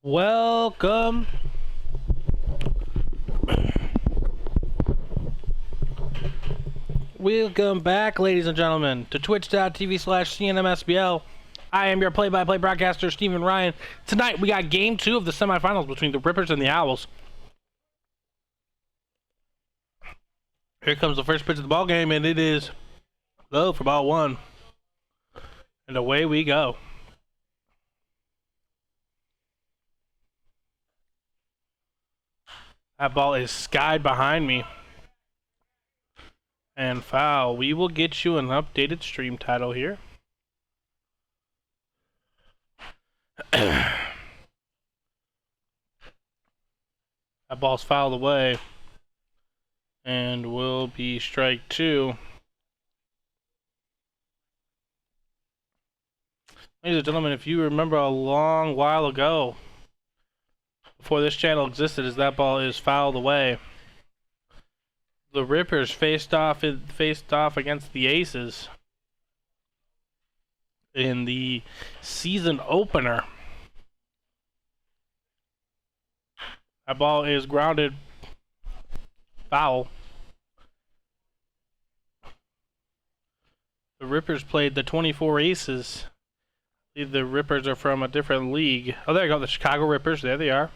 Welcome. Welcome back, ladies and gentlemen, to twitch.tv/CNMSBL. I am your play-by-play broadcaster, Stephen Ryan. Tonight, we got Game 2 of the semifinals between the Rippers and the Owls. Here comes the first pitch of the ball game, and it is low for ball one. And away we go. That ball is skied behind me. And foul. We will get you an updated stream title here. That ball's fouled away. And will be strike two. Ladies and gentlemen, if you remember a long while ago, before this channel existed, as that ball is fouled away, the Rippers faced off against the Aces in the season opener. That ball is grounded foul. The Rippers played the 24 Aces. I believe the Rippers are from a different league. Oh, there you go, the Chicago Rippers. There they are.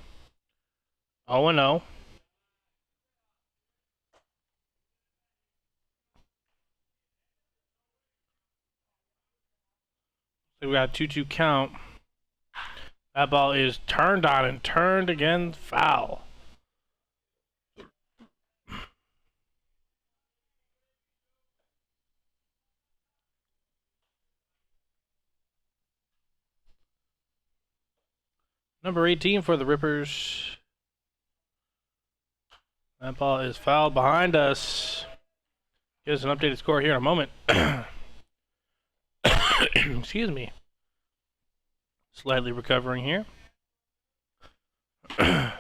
0-0. So we got a 2-2 count. That ball is turned on and turned again, foul. Number 18 for the Rippers. That ball is fouled behind us. Give us an updated score here in a moment. Excuse me. Slightly recovering here. 2-2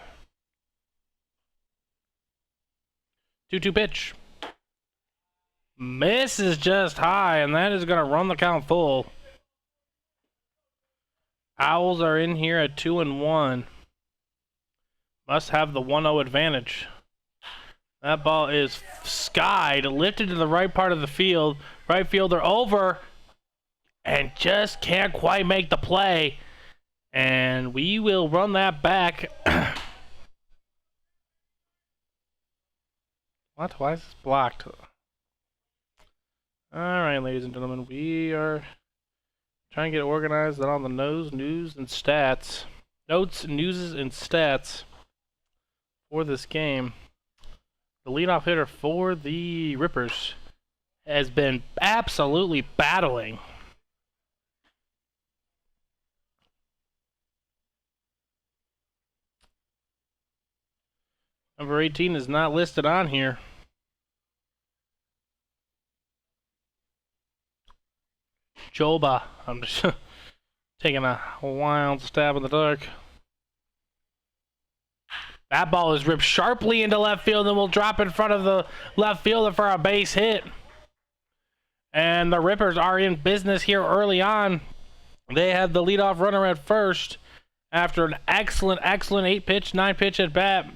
pitch. Misses just high, and that is going to run the count full. Owls are in here at 2-1. Must have the 1-0 advantage. That ball is skied, lifted to the right part of the field. Right fielder over, and just can't quite make the play. And we will run that back. What? Why is this blocked? Alright, ladies and gentlemen, we are trying to get organized on the news and stats. Notes, news, and stats for this game. The leadoff hitter for the Rippers has been absolutely battling. Number 18 is not listed on here. Joba. I'm just taking a wild stab in the dark. That ball is ripped sharply into left field and will drop in front of the left fielder for a base hit. And the Rippers are in business here early on. They have the leadoff runner at first after an excellent 8-pitch, 9-pitch at bat.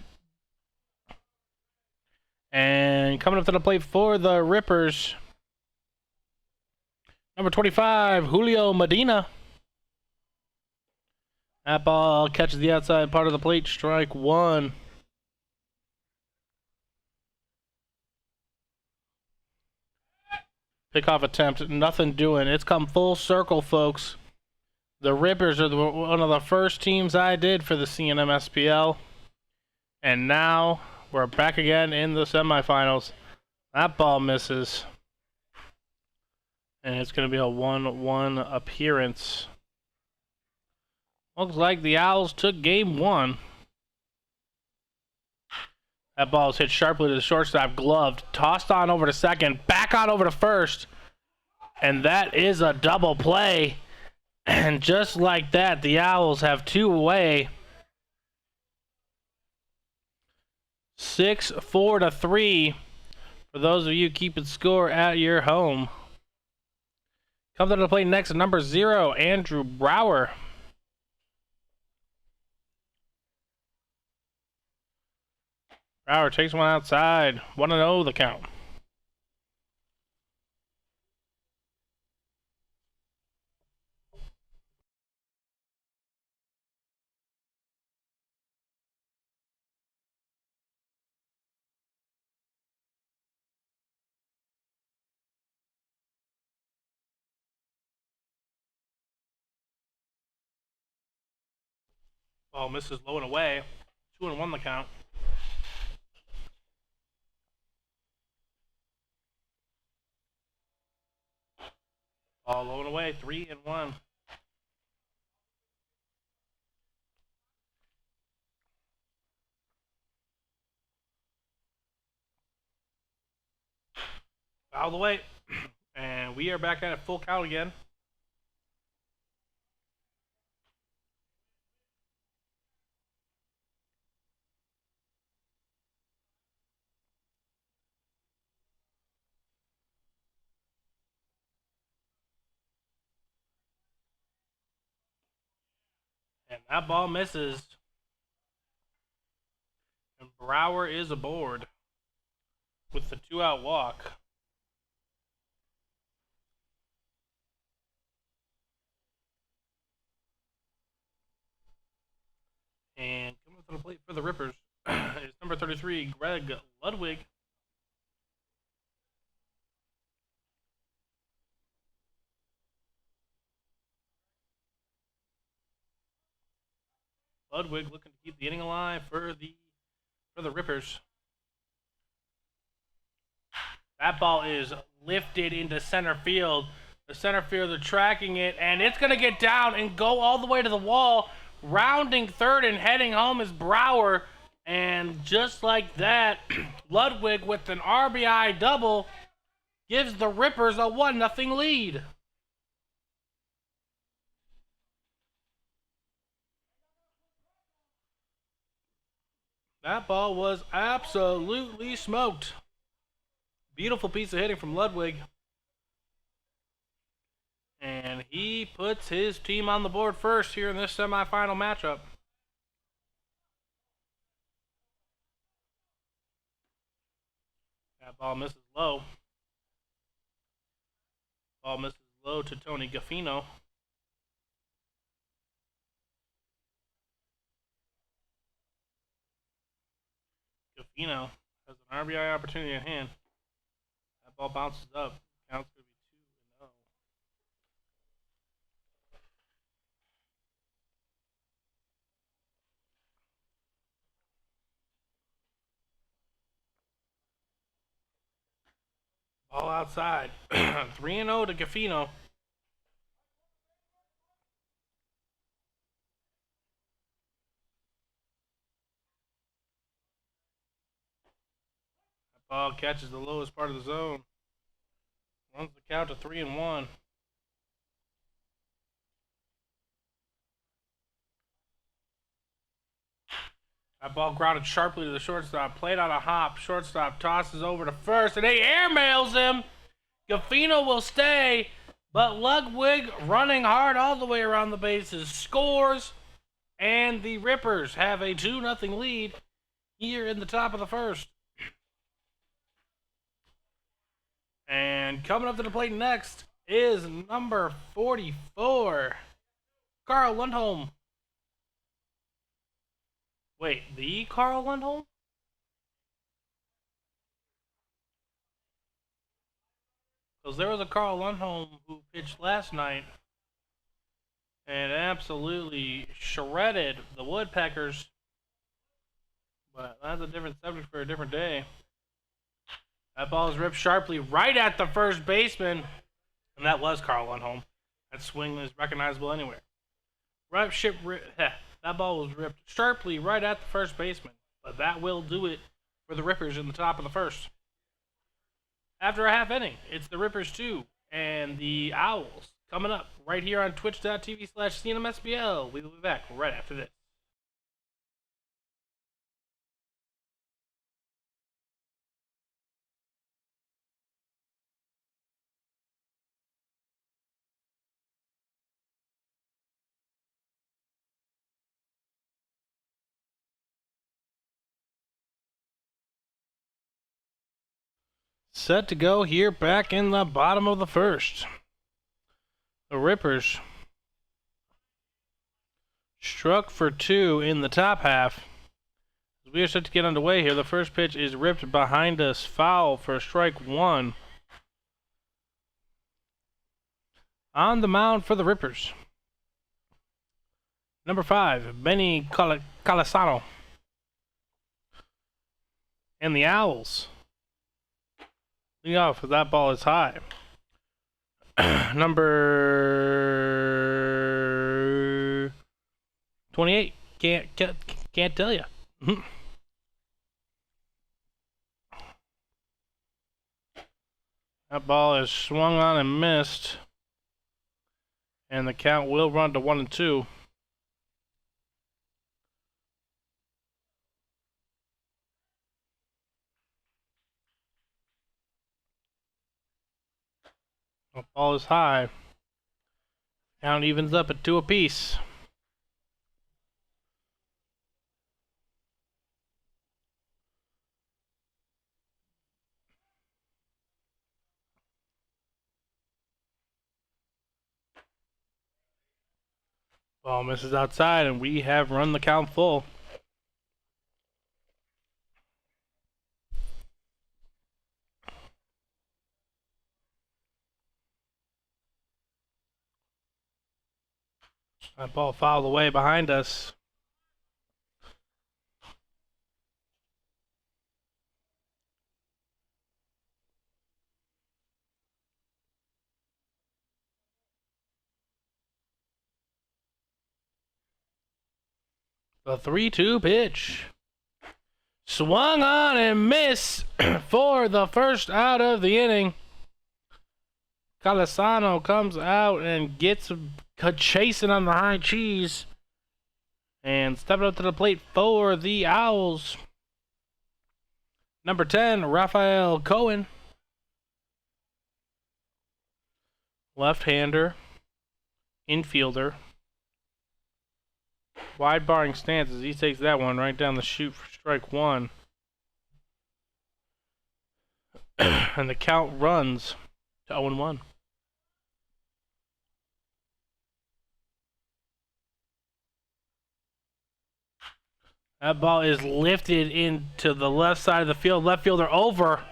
And coming up to the plate for the Rippers, number 25, Julio Medina. That ball catches the outside part of the plate, strike one. Pickoff attempt, nothing doing. It's come full circle, folks. The Rippers are one of the first teams I did for the CNMSBL. And now we're back again in the semifinals. That ball misses. And it's going to be a 1-1 appearance. Looks like the Owls took game one. That ball is hit sharply to the shortstop, gloved, tossed on over to second, back on over to first. And that is a double play. And just like that, the Owls have two away. 6-4-3 for those of you keeping score at your home. Comes into play next, number 0, Andrew Brower. Brower takes one outside. 1-0 the count. Ball misses low and away. 2-1 the count. Ball low and away. 3-1. Foul the way. And we are back at a full count again. And that ball misses. And Brower is aboard with the 2-out walk. And coming to the plate for the Rippers is number 33, Greg Ludwig. Ludwig looking to keep the inning alive for the Rippers. That ball is lifted into center field. The center fielder tracking it, and it's going to get down and go all the way to the wall. Rounding third and heading home is Brower. And just like that, Ludwig with an RBI double gives the Rippers a 1-0 lead. That ball was absolutely smoked. Beautiful piece of hitting from Ludwig. And he puts his team on the board first here in this semifinal matchup. That ball misses low. Ball misses low to Tony Gaffino. Gaffino has an RBI opportunity at hand. That ball bounces up. Count's going to be 2-0. Ball outside. 3-0 to Gaffino. That ball catches the lowest part of the zone. Runs the count to 3-1. That ball grounded sharply to the shortstop. Played on a hop. Shortstop tosses over to first, and he airmails him. Gaffino will stay, but Ludwig running hard all the way around the bases scores, and the Rippers have a 2-0 lead here in the top of the first. And coming up to the plate next is number 44, Carl Lundholm. Wait, the Carl Lundholm? Because there was a Carl Lundholm who pitched last night and absolutely shredded the Woodpeckers. But that's a different subject for a different day. That ball is ripped sharply right at the first baseman. And that was Carl Lundholm. That swing is recognizable anywhere. That ball was ripped sharply right at the first baseman. But that will do it for the Rippers in the top of the first. After a half inning, it's the Rippers 2 and the Owls coming up right here on twitch.tv/CNMSBL. We will be back right after this. Set to go here back in the bottom of the first. The Rippers struck for 2 in the top half. We are set to get underway here. The first pitch is ripped behind us. Foul for strike 1. On the mound for the Rippers, number 5, Benny Calisano. And the Owls lead off with that ball is high. Number 28. Can't tell you. That ball is swung on and missed. And the count will run to 1-2. The ball is high. Count evens up at 2 apiece. Ball misses outside, and we have run the count full. That ball fouled away behind us. The 3-2 pitch. Swung on and missed for the first out of the inning. Calisano comes out and gets chasing on the high cheese. And stepping up to the plate for the Owls, number 10, Rafael Cohen. Left-hander, infielder. Wide barring stance as he takes that one right down the chute for strike 1. And the count runs to 0-1. That ball is lifted into the left side of the field. Left fielder over.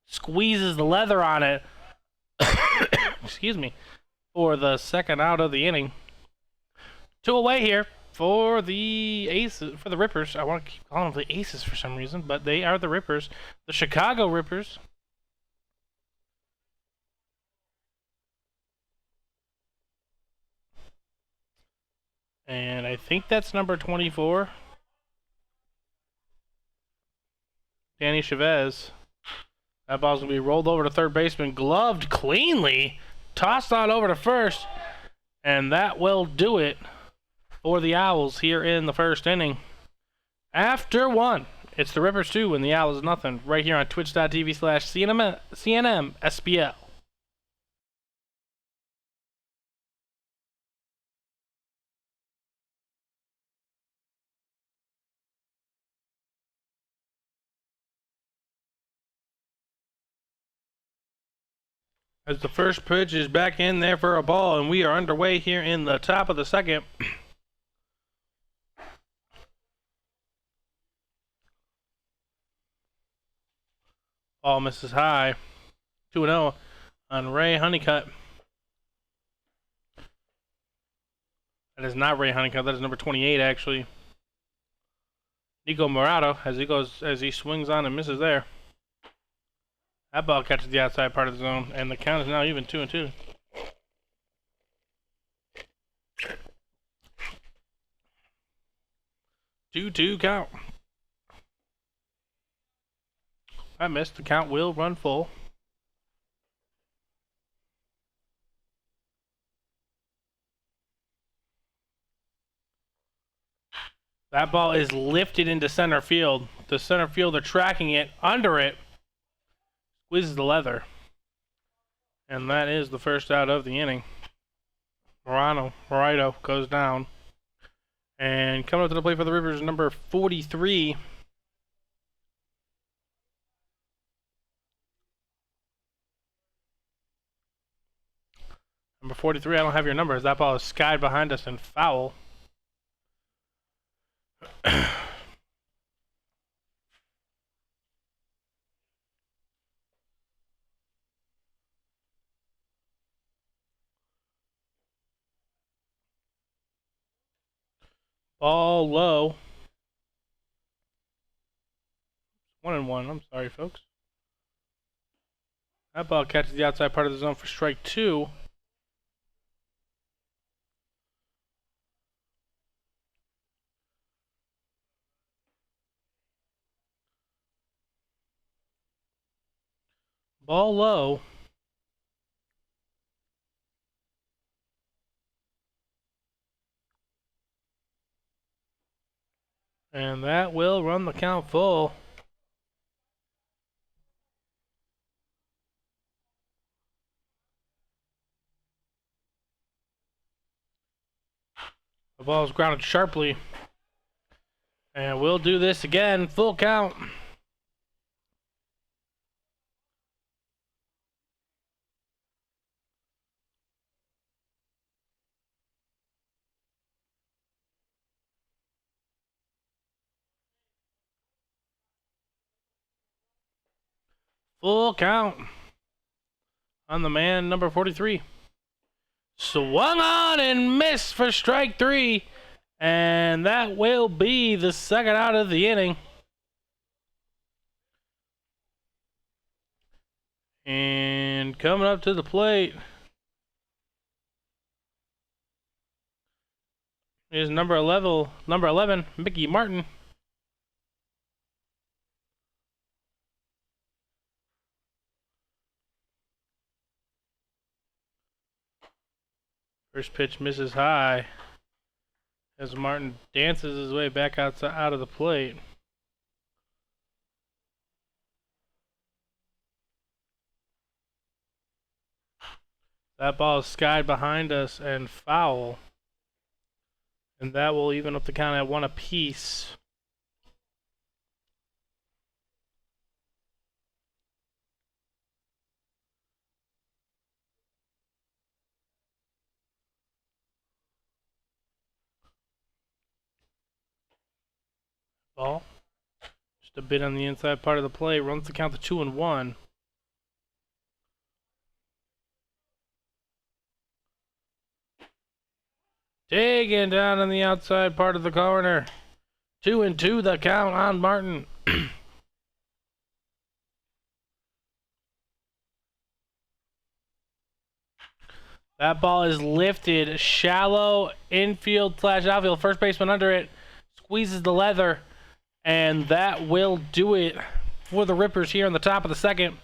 Squeezes the leather on it. Excuse me. For the second out of the inning. 2 away here for the Aces, for the Rippers. I want to keep calling them the Aces for some reason, but they are the Rippers. The Chicago Rippers. And I think that's number 24. Danny Chavez. That ball's going to be rolled over to third baseman, gloved cleanly, tossed on over to first, and that will do it for the Owls here in the first inning. After 1, it's the Rippers 2 and the Owls nothing, right here on twitch.tv/CNMSBL. As the first pitch is back in there for a ball, and we are underway here in the top of the second. Ball misses high. 2-0 on Ray Honeycutt. That is not Ray Honeycutt. That is number 28, actually. Nico Morado as he swings on and misses there. That ball catches the outside part of the zone, and the count is now even 2-2. Two count. I missed. The count will run full. That ball is lifted into center field. The center fielder tracking it, under it, squeezes the leather. And that is the first out of the inning. Morito goes down. And coming up to the plate for the Rippers, number 43. number 43, I don't have your numbers. That ball is skied behind us and foul. Ball low. 1-1. I'm sorry, folks. That ball catches the outside part of the zone for strike 2. Ball low. And that will run the count full. The ball is grounded sharply. And we'll do this again. Full count. Full count on the man number 43. Swung on and missed for strike 3. And that will be the second out of the inning. And coming up to the plate is number 11, Mickey Martin. First pitch misses high as Martin dances his way back out of the plate. That ball is skied behind us and foul. And that will even up the count at 1 apiece. Ball. Just a bit on the inside part of the plate. Runs the count to 2-1. Taken down on the outside part of the corner. 2-2 the count on Martin. That ball is lifted. Shallow infield / outfield. First baseman under it. Squeezes the leather. And that will do it for the Rippers here on the top of the second.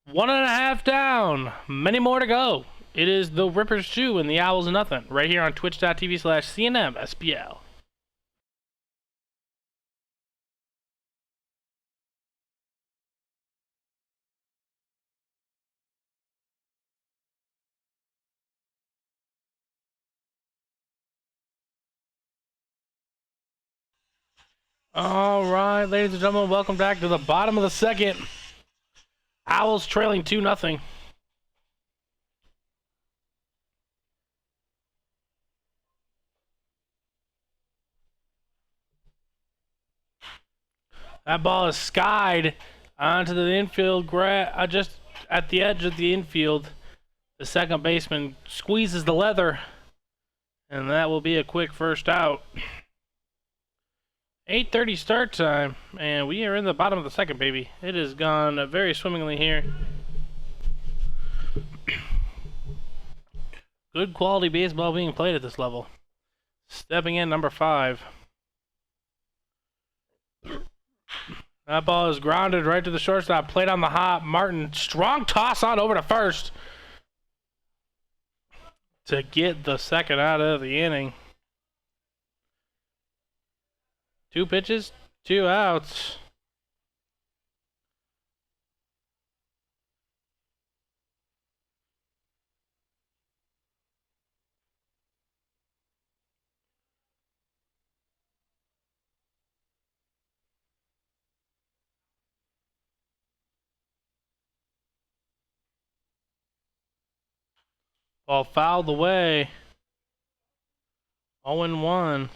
1.5 down. Many more to go. It is the Rippers 2 and the Owls nothing. Right here on twitch.tv/CNMSBL. All right, ladies and gentlemen, welcome back to the bottom of the second. Owls trailing 2-0. That ball is skied onto the infield, just at the edge of the infield. The second baseman squeezes the leather, and that will be a quick first out. 8:30 start time, and we are in the bottom of the second, baby. It has gone very swimmingly here. Good quality baseball being played at this level. Stepping in, number 5. That ball is grounded right to the shortstop. Played on the hop. Martin, strong toss on over to first to get the second out of the inning. 2 pitches, 2 outs. Ball fouled away. 0-1.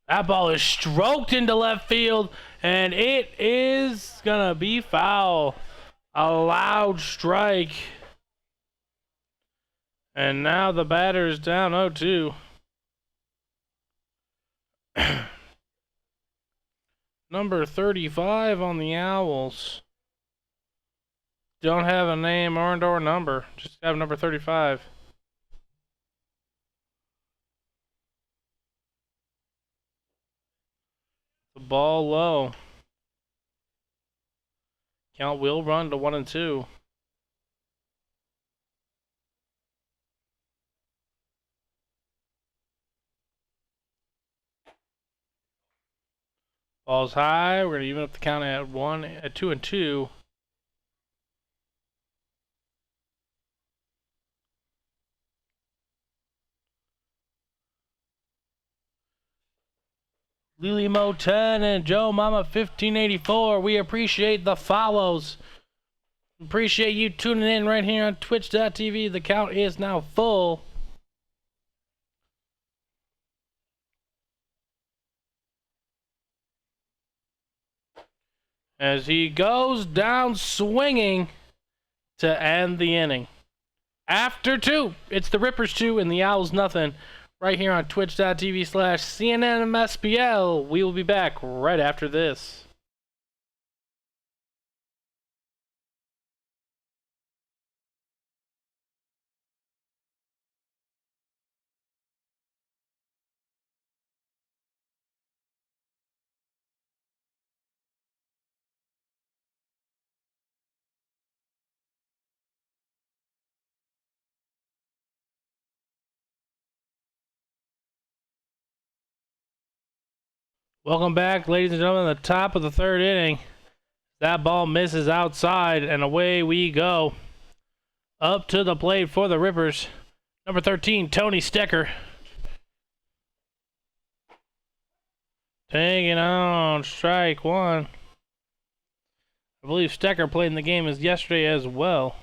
That ball is stroked into left field, and it is gonna be foul. A loud strike. And now the batter is down 0-2. Number 35 on the Owls. Don't have a name or number. Just have number 35. The ball low. Count will run to 1-2. Ball's high. We're gonna even up the count at 2-2. Lily Mo 10 and Joe Mama 1584. We appreciate the follows. Appreciate you tuning in right here on twitch.tv. The count is now full. As he goes down swinging to end the inning. After 2, it's the Rippers 2 and the Owls nothing. Right here on twitch.tv/CNMSBL. We will be back right after this. Welcome back, ladies and gentlemen, the top of the 3rd inning. That ball misses outside, and away we go. Up to the plate for the Rippers. Number 13, Tony Stecker. Taking on strike 1. I believe Stecker played in the game as yesterday as well.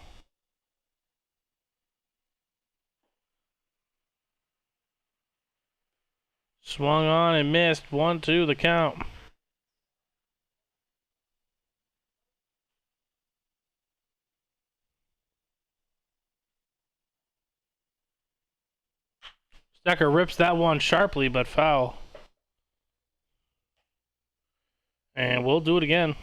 Swung on and missed. 1-2 the count. Stecker rips that one sharply, but foul. And we'll do it again.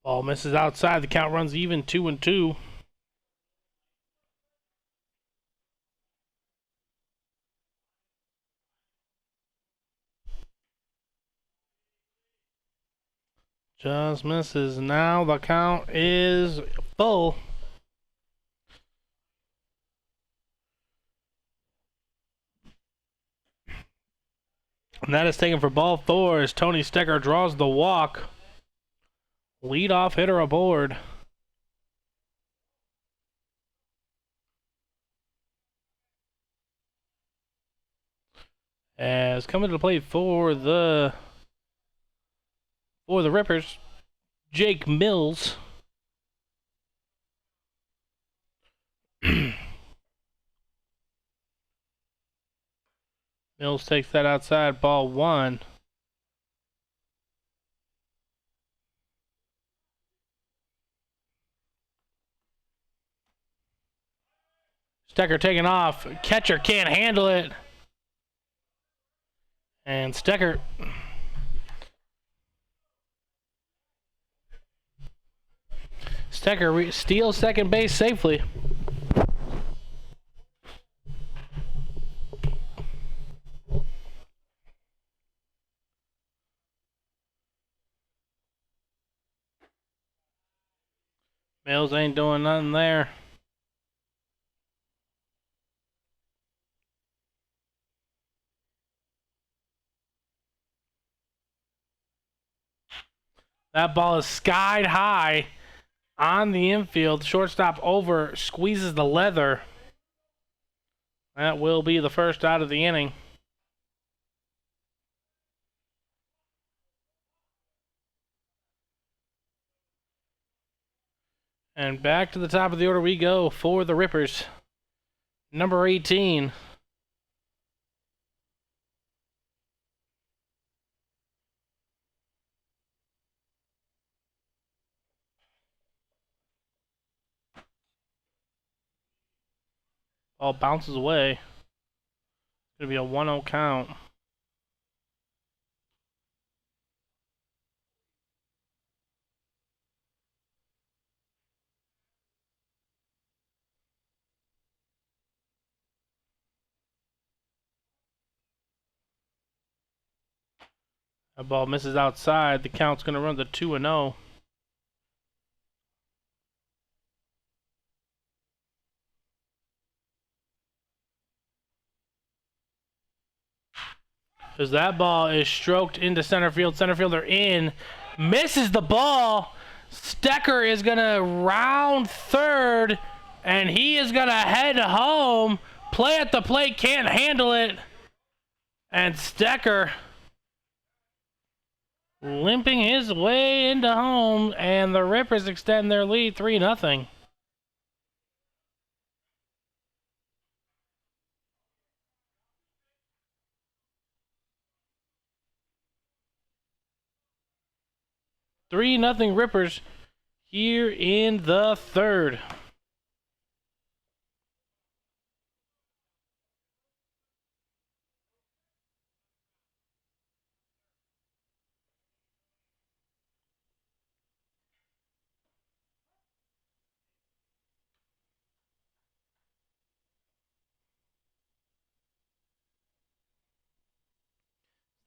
Ball misses outside. The count runs even 2-2. Just misses. Now the count is full. And that is taken for ball 4 as Tony Stecker draws the walk. Leadoff hitter aboard. As coming to the plate for the Rippers, Jake Mills. Mills takes that outside, ball 1. Stecker taking off. Catcher can't handle it. And Stecker steals second base safely. Mills ain't doing nothing there. That ball is skied high on the infield. Shortstop over, squeezes the leather. That will be the first out of the inning. And back to the top of the order we go for the Rippers. Number 18. Ball bounces away. It's going to be a 1-0 count. That ball misses outside. The count's going to run to 2-0. As that ball is stroked into center field. Center fielder in. Misses the ball. Stecker is going to round third. And he is going to head home. Play at the plate. Can't handle it. And Stecker limping his way into home, and the Rippers extend their lead 3-0. Three nothing Rippers here in the third.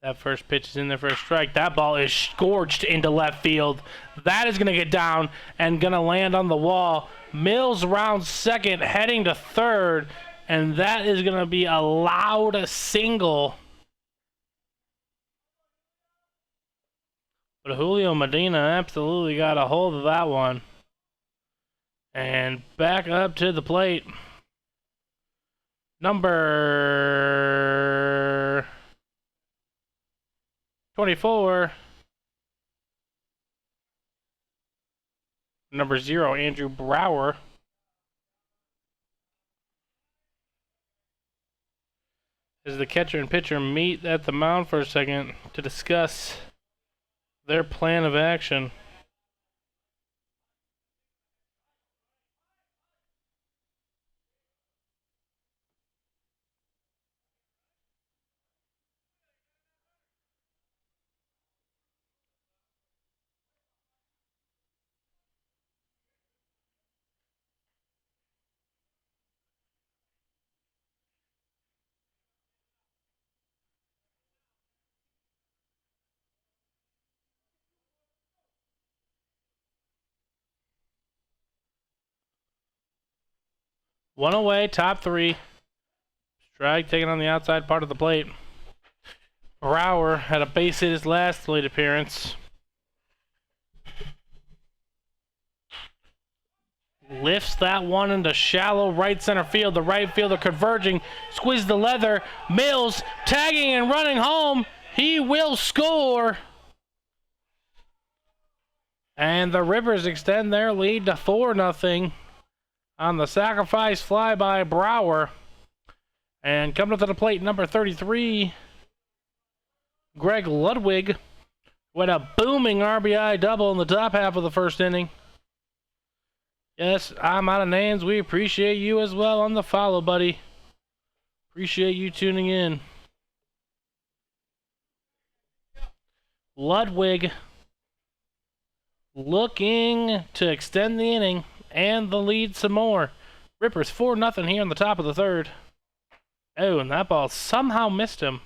That first pitch is in there for a strike. That ball is scorched into left field. That is going to get down and going to land on the wall. Mills rounds second, heading to third, and that is going to be a loud single. But Julio Medina absolutely got a hold of that one. And back up to the plate. Number 24. Number 0, Andrew Brower. As the catcher and pitcher meet at the mound for a second to discuss their plan of action. One away, top 3. Strike taken on the outside part of the plate. Brower had a base hit his last plate appearance. Lifts that one into shallow right center field. The right fielder converging. Squeezes the leather. Mills tagging and running home. He will score. And the Rippers extend their lead to 4-0 on the sacrifice fly by Brower. And coming up to the plate, number 33, Greg Ludwig, with a booming RBI double in the top half of the first inning. Yes, I'm out of names. We appreciate you as well on the follow, buddy. Appreciate you tuning in. Ludwig looking to extend the inning and the lead some more. Rippers 4-0 here in the top of the third. Oh, and that ball somehow missed him.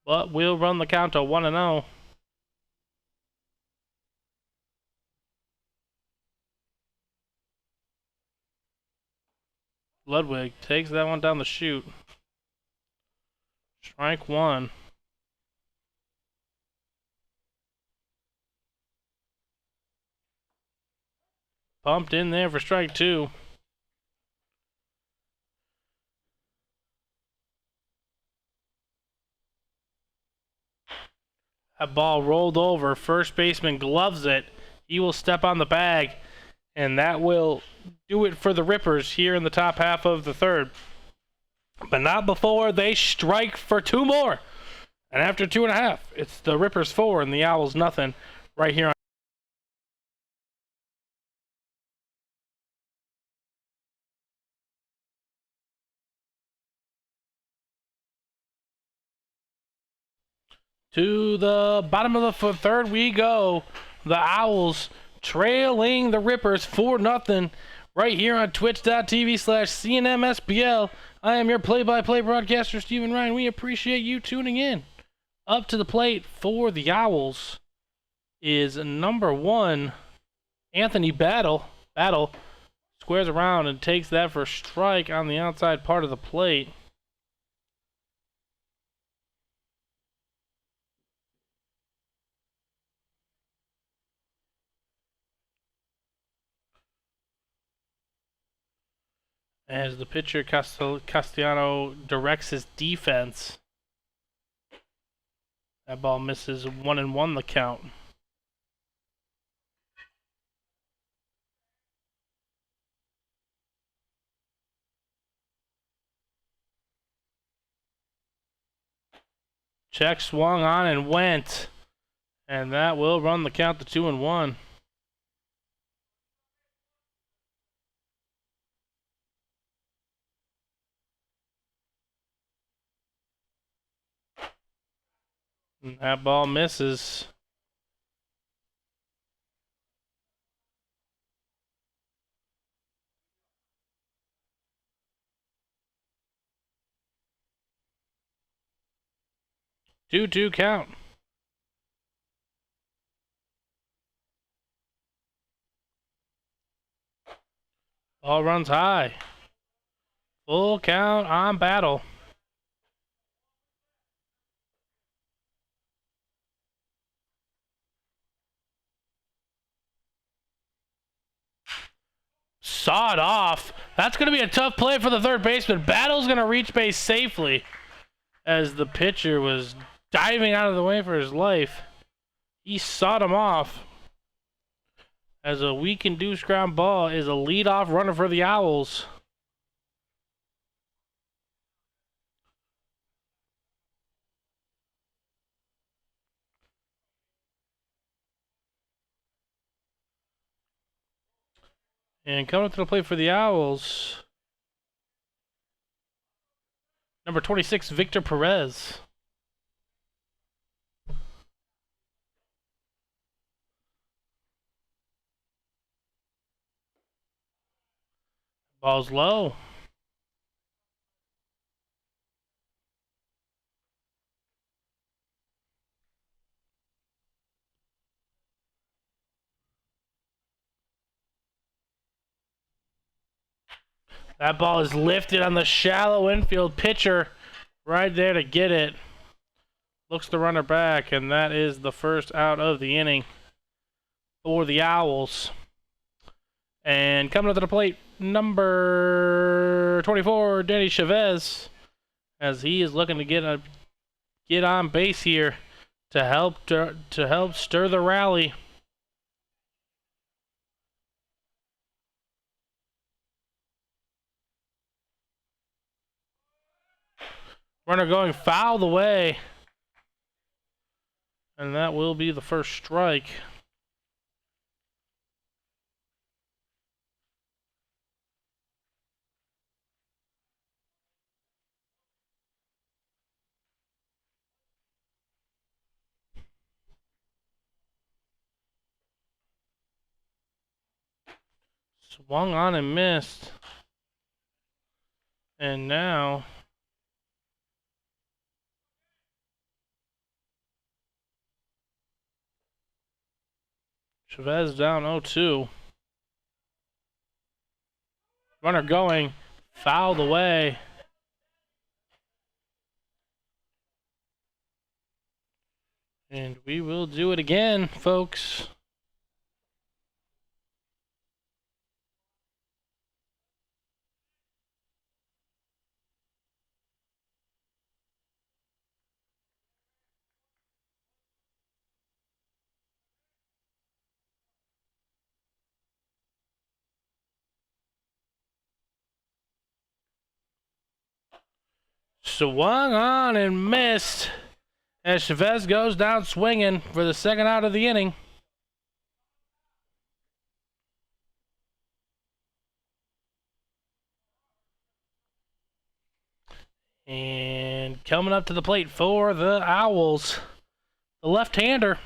But we'll run the count to 1-0. Ludwig takes that one down the chute. Strike 1. Bumped in there for strike 2. That ball rolled over. First baseman gloves it. He will step on the bag, and that will do it for the Rippers here in the top half of the third. But not before they strike for 2 more. And after 2.5, it's the Rippers 4 and the Owls nothing right here on to the bottom of the third we go. The Owls trailing the Rippers 4-0 right here on twitch.tv/CNMSBL. I am your play-by-play broadcaster, Steven Ryan. We appreciate you tuning in. Up to the plate for the Owls is number 1, Anthony Battle. Battle squares around and takes that for strike on the outside part of the plate. As the pitcher Castellano directs his defense. That ball misses 1-1 the count. Check swung on and went. And that will run the count to 2-1. And that ball misses. Two count. Ball runs high. Full count on Battle. Sawed off. That's going to be a tough play for the third baseman. Battle's going to reach base safely as the pitcher was diving out of the way for his life. He sawed him off. As a weak-induced ground ball is a leadoff runner for the Owls. And coming up to the plate for the Owls, number 26, Victor Perez. Ball's low. That ball is lifted on the shallow infield. Pitcher right there to get it. Looks the runner back, and that is the first out of the inning for the Owls. And coming up to the plate, number 24, Danny Chavez, as he is looking to get on base here to help stir the rally. Runner going foul away, and that will be the first strike. Swung on and missed. And now Chavez down 0-2. Runner going, fouled away. And we will do it again, folks. Swung on and missed as Chavez goes down swinging for the second out of the inning. And coming up to the plate for the Owls, the left-hander,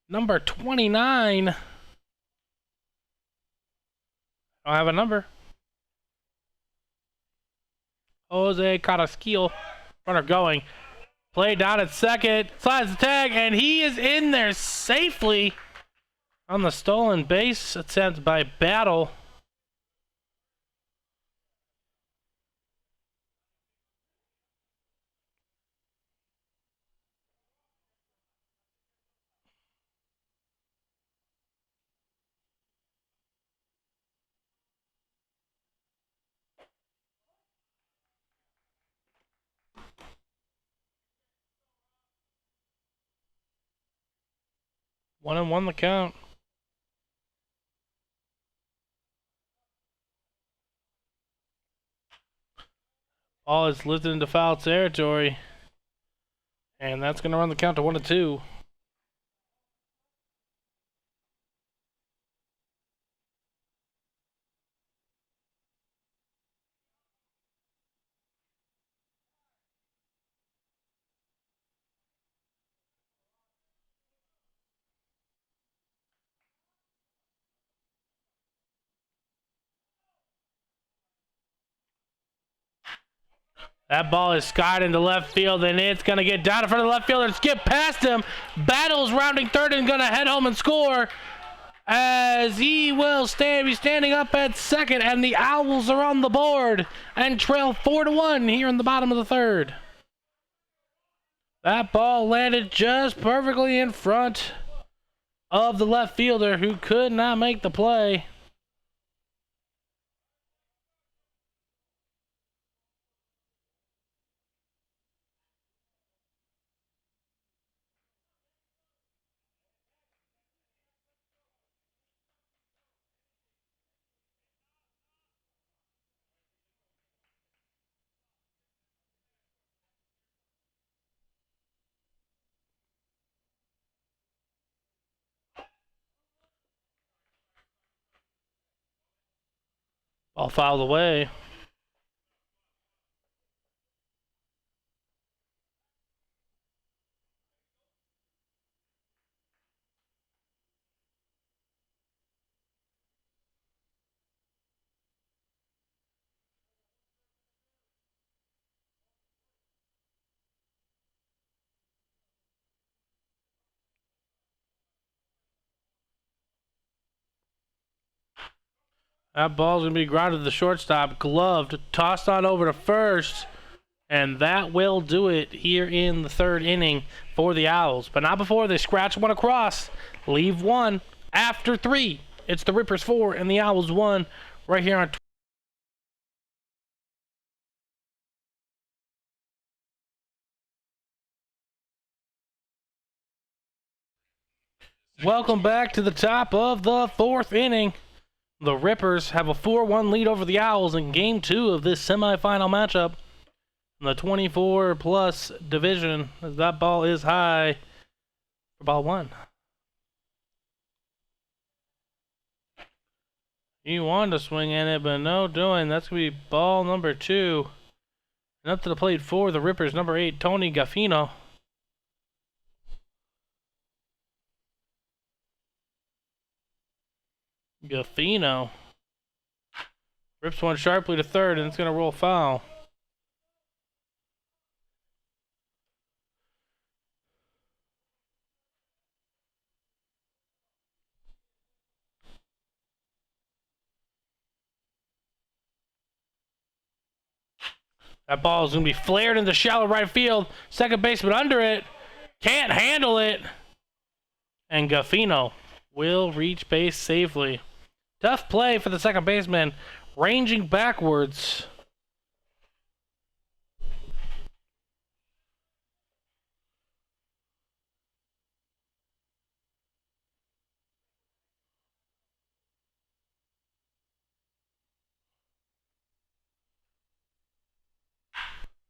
number 29. I don't have a number. Jose Carrasquillo, runner going. Play down at second, slides the tag, and he is in there safely on the stolen base attempt by Battle. One and one the count. Ball is lifted into foul territory. And that's going to run the count to 1-2. That ball is skied into left field, and it's going to get down in front of the left fielder and skip past him. Battles rounding third and going to head home and score as he will be standing up at second, and the Owls are on the board and trail 4-1 here in the bottom of the third. That ball landed just perfectly in front of the left fielder who could not make the play. Ball fouled away. That ball's going to be grounded to the shortstop, gloved, tossed on over to first, and that will do it here in the third inning for the Owls. But not before they scratch one across, leave one after 3. It's the Rippers 4 and the Owls 1 right here on Welcome back to the top of the 4th inning. The Rippers have a 4-1 lead over the Owls in Game 2 of this semifinal matchup in the 24-plus division, as that ball is high for ball 1. He wanted to swing in it, but no doing. That's going to be ball number 2. And up to the plate for the Rippers, number 8, Tony Gaffino. Gaffino rips one sharply to third, and it's going to roll foul. That ball is going to be flared into shallow right field. Second baseman under it. Can't handle it. And Gaffino will reach base safely. Tough play for the second baseman, ranging backwards.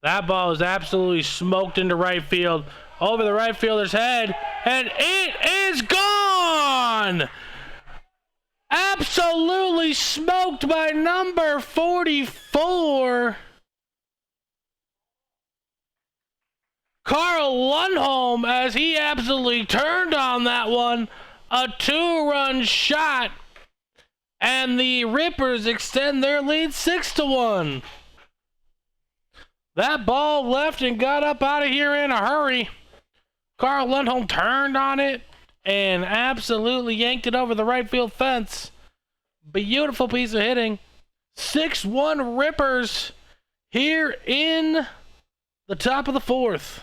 That ball is absolutely smoked into right field, over the right fielder's head, and it is gone! Absolutely smoked by number 44. Carl Lundholm, as he absolutely turned on that one. A 2-run shot. And the Rippers extend their lead 6-1. That ball left and got up out of here in a hurry. Carl Lundholm turned on it and absolutely yanked it over the right field fence. Beautiful piece of hitting. 6-1 Rippers here in the top of the 4th.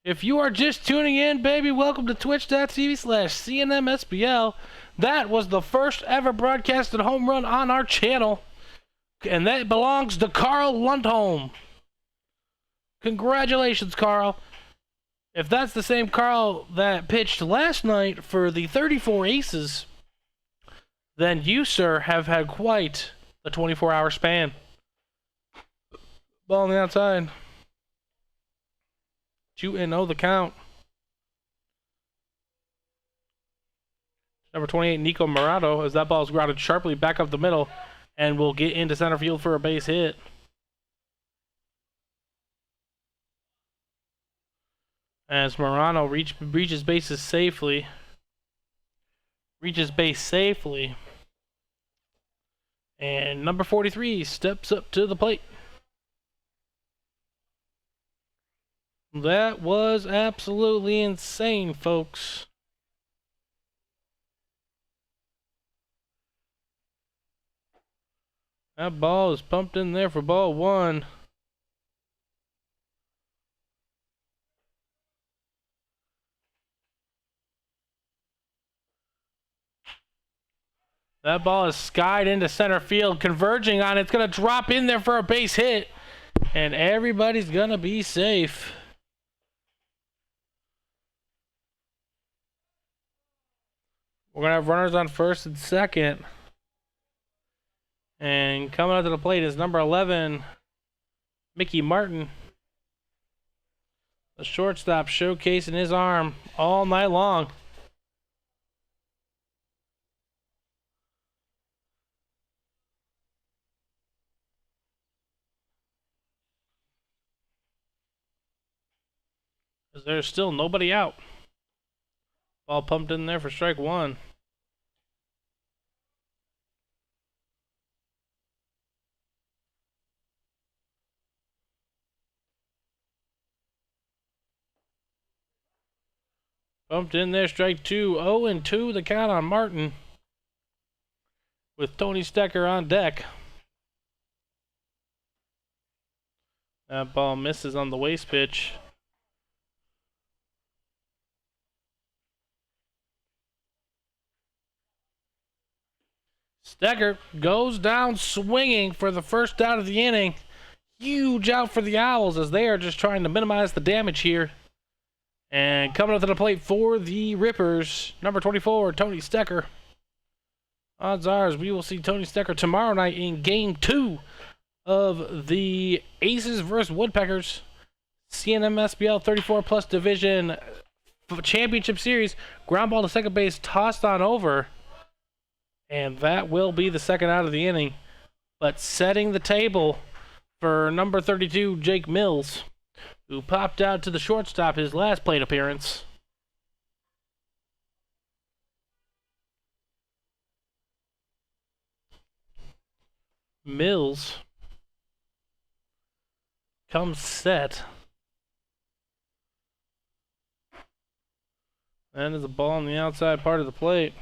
If you are just tuning in, baby, welcome to twitch.tv/CNMSBL. That was the first ever broadcasted home run on our channel, and that belongs to Carl Lundholm. Congratulations, Carl. If that's the same Carl that pitched last night for the 34 Aces, then you, sir, have had quite a 24-hour span. Ball on the outside. 2-0 the count. Number 28, Nico Morado, as that ball is grounded sharply back up the middle and will get into center field for a base hit. As Morano reaches base safely. And number 43 steps up to the plate. That was absolutely insane, folks. That ball is pumped in there for ball 1. That ball is skied into center field, converging on it. It's going to drop in there for a base hit, and everybody's going to be safe. We're going to have runners on first and second. And coming out to the plate is number 11, Mickey Martin. The shortstop showcasing his arm all night long. There's still nobody out. Ball pumped in there for strike 1. Pumped in there, strike 2. 0-2 the count on Martin, with Tony Stecker on deck. That ball misses on the waste pitch. Stecker goes down swinging for the first out of the inning. Huge out for the Owls, as they are just trying to minimize the damage here. And coming up to the plate for the Rippers, number 24, Tony Stecker. Odds are we will see Tony Stecker tomorrow night in Game 2 of the Aces versus Woodpeckers CNMSBL 34-plus Division Championship Series. Ground ball to second base, tossed on over. And that will be the second out of the inning. But setting the table for number 32, Jake Mills, who popped out to the shortstop his last plate appearance. Mills comes set. And there's a ball on the outside part of the plate.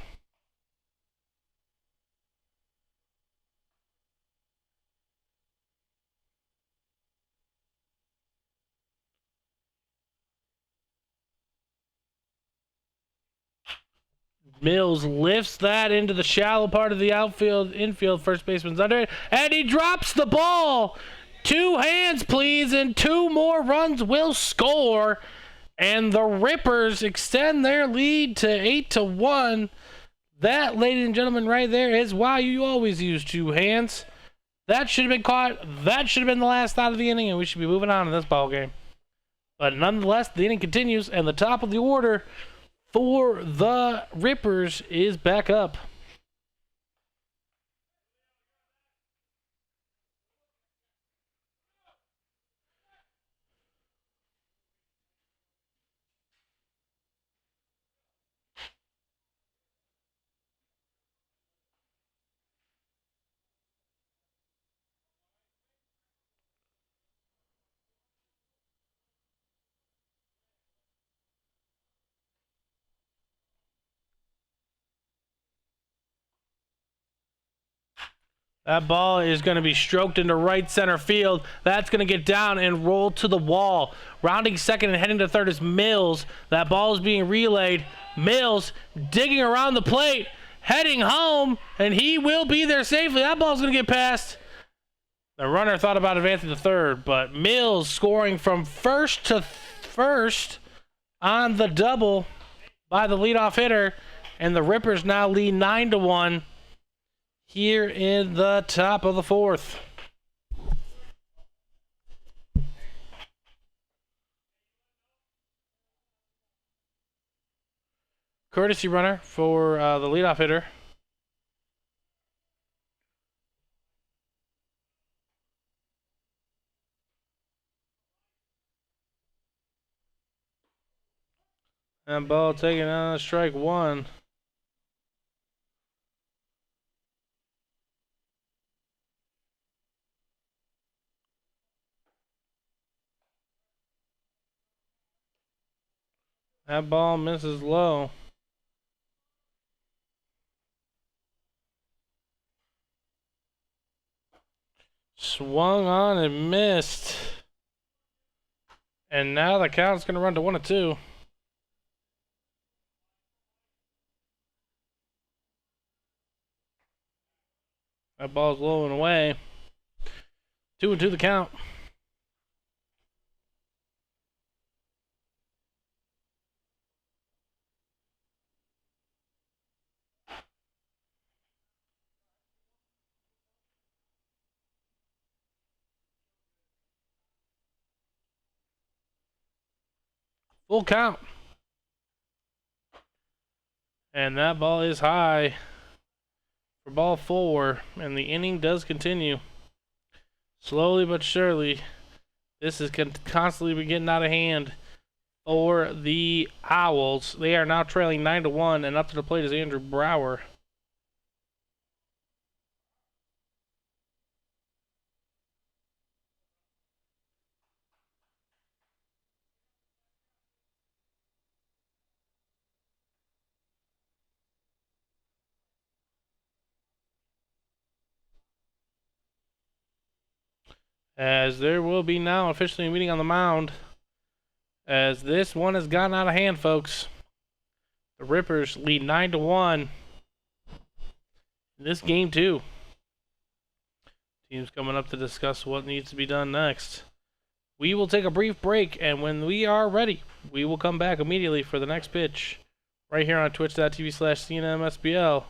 Mills lifts that into the shallow part of the infield, first baseman's under it, and he drops the ball. 2 hands, please, and 2 more runs will score. And the Rippers extend their lead to 8-1. That, ladies and gentlemen, right there is why you always use 2 hands. That should have been caught. That should have been the last out of the inning, and we should be moving on in this ball game. But nonetheless, the inning continues, and the top of the order for the Rippers is back up. That ball is going to be stroked into right center field. That's going to get down and roll to the wall. Rounding second and heading to third is Mills. That ball is being relayed. Mills digging around the plate, heading home, and he will be there safely. That ball's going to get past. The runner thought about advancing to third, but Mills scoring from first to first on the double by the leadoff hitter, and the Rippers now lead 9-1. Here in the top of the fourth. Courtesy runner for the leadoff hitter. And ball taken on strike one. That ball misses low. Swung on and missed. And now the count's going to run to 1-2. That ball's low and away. 2-2 the count. Full count. And that ball is high for ball 4. And the inning does continue. Slowly but surely, this is constantly getting out of hand for the Owls. They are now trailing 9-1, and up to the plate is Andrew Brower. As there will be now officially a meeting on the mound, as this one has gotten out of hand, folks. The Rippers lead 9-1 in this game too. Teams coming up to discuss what needs to be done next. We will take a brief break, and when we are ready, we will come back immediately for the next pitch right here on twitch.tv/CNMSBL.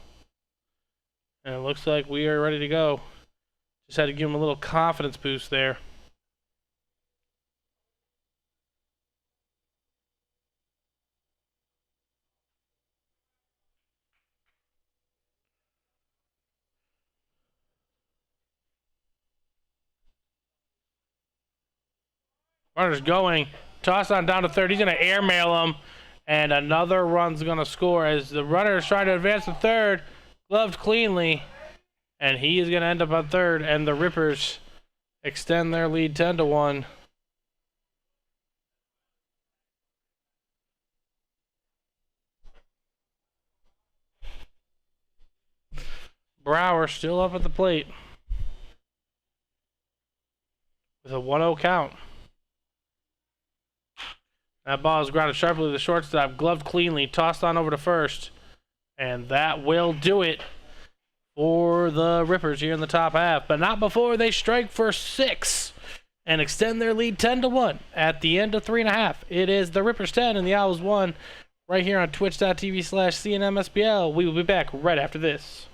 And it looks like we are ready to go. Just had to give him a little confidence boost there. Runner's going. Toss on down to third. He's going to airmail him. And another run's going to score as the runner is trying to advance to third. Gloved cleanly. And he is going to end up on third. And the Rippers extend their lead 10-1. Brower still up at the plate with a 1-0 count. That ball is grounded sharply to the shortstop, gloved cleanly, tossed on over to first. And that will do it for the Rippers here in the top half. But not before they strike for 6 and extend their lead 10-1 at the end of 3.5. It is the Rippers 10 and the Owls 1 right here on twitch.tv/CNMSBL. We will be back right after this.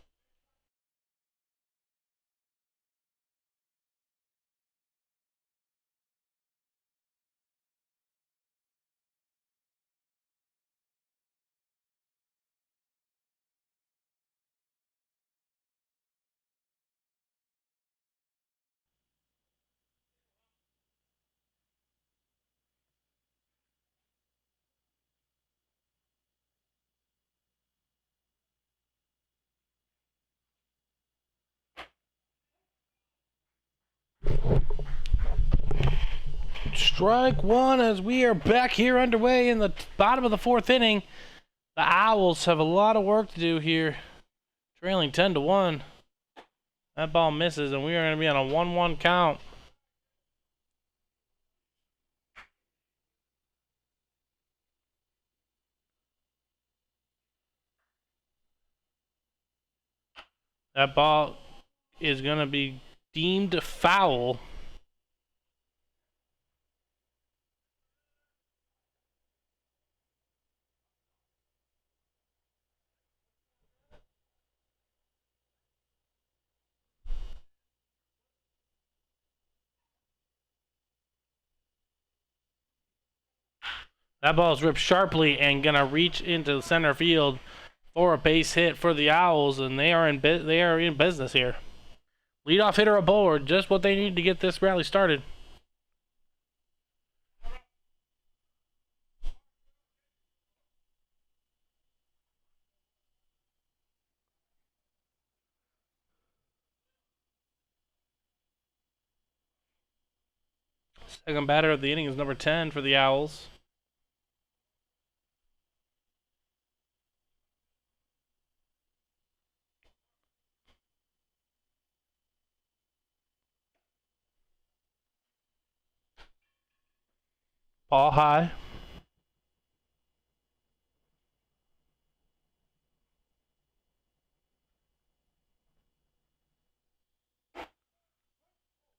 Strike one as we are back here underway in the bottom of the fourth inning. The Owls have a lot of work to do here. Trailing 10-1. That ball misses, and we are going to be on a 1-1 count. That ball is going to be deemed foul. That ball is ripped sharply and going to reach into the center field for a base hit for the Owls, and they are in business here. Leadoff hitter aboard, just what they need to get this rally started. Second batter of the inning is number 10 for the Owls. Ball high.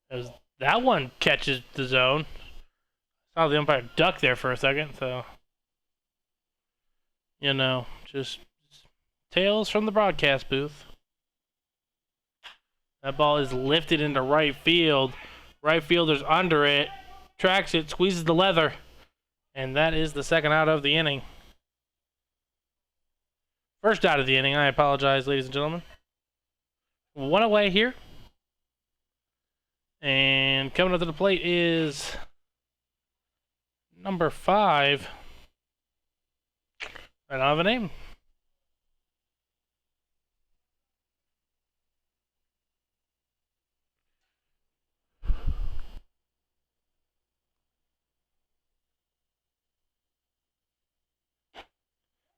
As that one catches the zone. Saw the umpire duck there for a second, so you know, just tales from the broadcast booth. That ball is lifted into right field. Right fielder's under it, tracks it, squeezes the leather, and that is the second out of the inning. First out of the inning, I apologize, ladies and gentlemen. One away here. And coming up to the plate is number 5. I don't have a name.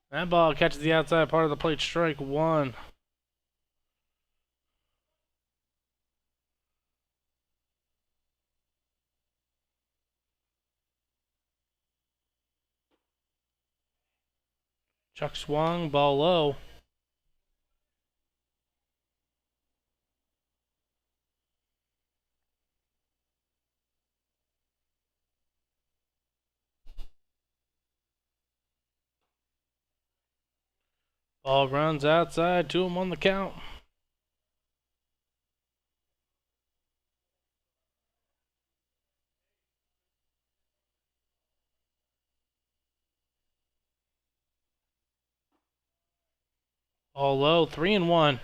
That ball catches the outside part of the plate, strike one. Chuck swung, ball low. Ball runs outside, 2-1 on the count. Ball low, 3-1.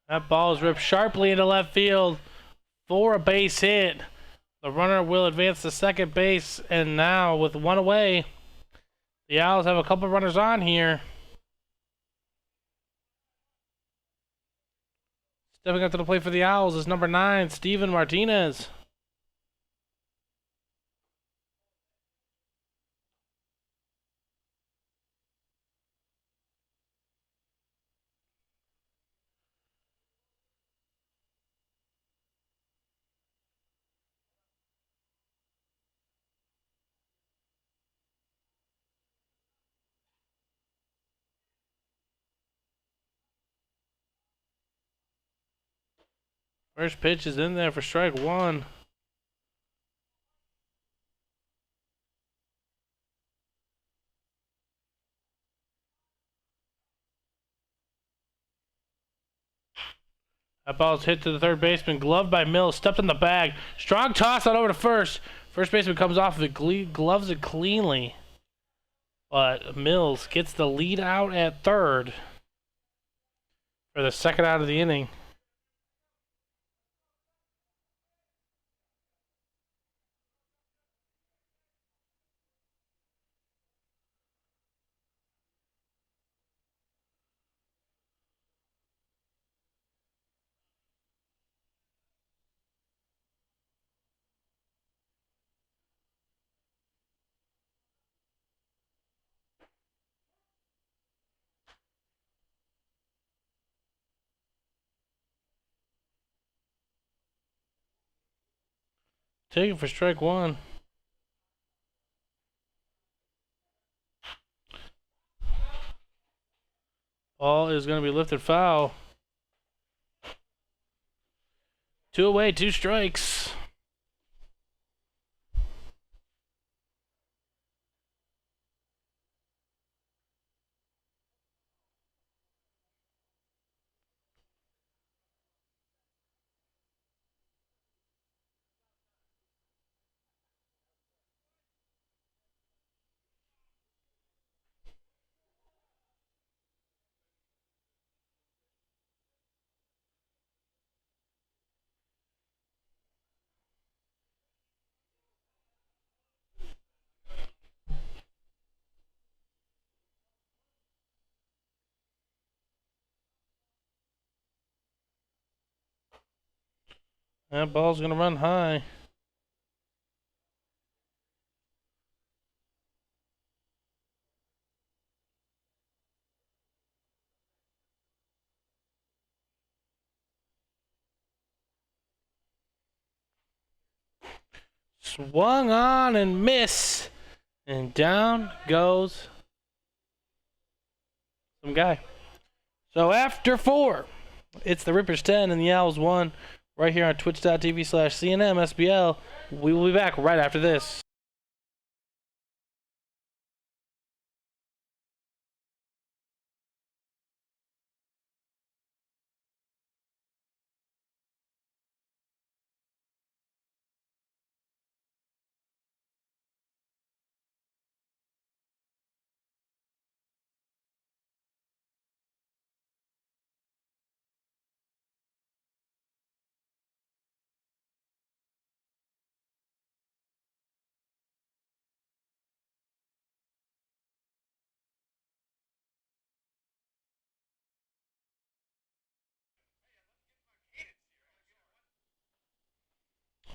That ball is ripped sharply into left field for a base hit. The runner will advance to second base, and now with one away, the Owls have a couple runners on here. Stepping up to the plate for the Owls is number 9, Steven Martinez. First pitch is in there for strike one. That ball's hit to the third baseman, gloved by Mills, stepped in the bag. Strong toss out over to first. First baseman comes off of it, gloves it cleanly. But Mills gets the lead out at third for the second out of the inning. Take it for strike one. Ball is going to be lifted foul. 2 away, 2 strikes. That ball's going to run high. Swung on and miss. And down goes some guy. So after 4, it's the Rippers 10 and the Owls 1. Right here on twitch.tv/CNMSBL. We will be back right after this.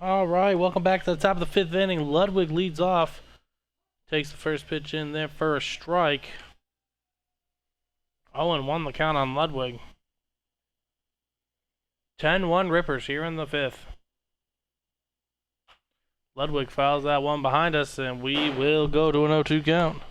All right, welcome back to the top of the 5th inning. Ludwig leads off. Takes the first pitch in there for a strike. 0-1 the count on Ludwig. 10-1 Rippers here in the 5th. Ludwig fouls that one behind us, and we will go to an 0-2 count.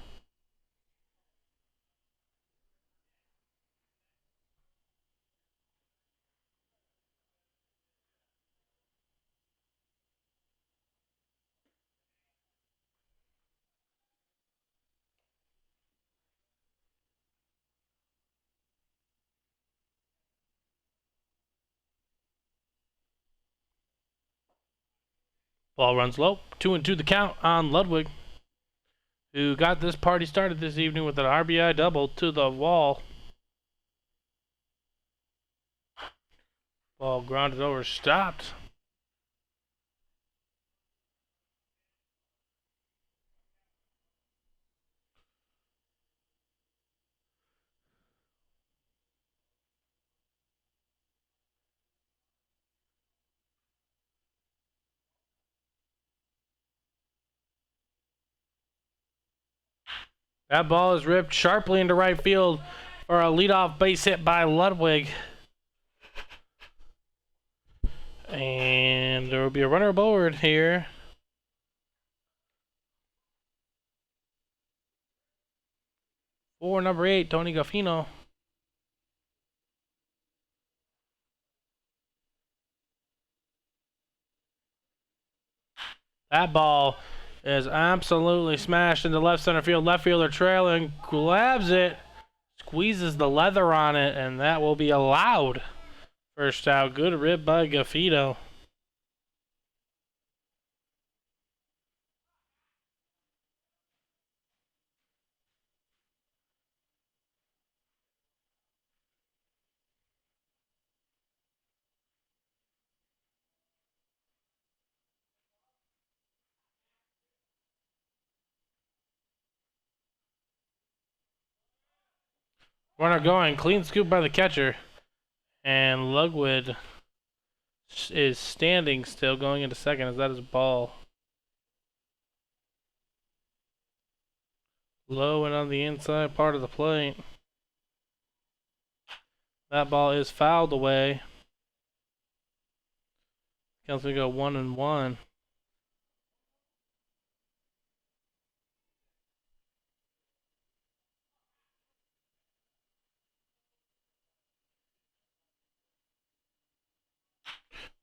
Ball runs low. 2-2 the count on Ludwig, who got this party started this evening with an RBI double to the wall. Ball grounded over, stopped. That ball is ripped sharply into right field for a leadoff base hit by Ludwig. And there will be a runner aboard here. For number 8, Tony Gaffino. That ball is absolutely smashed into left center field. Left fielder trailing, grabs it, squeezes the leather on it, and that will be allowed. First out. Good rib by Gaffino. Runner going, clean scoop by the catcher. And Ludwig is standing still going into second as that is a ball. Low and on the inside part of the plate. That ball is fouled away. Counts to go 1-1.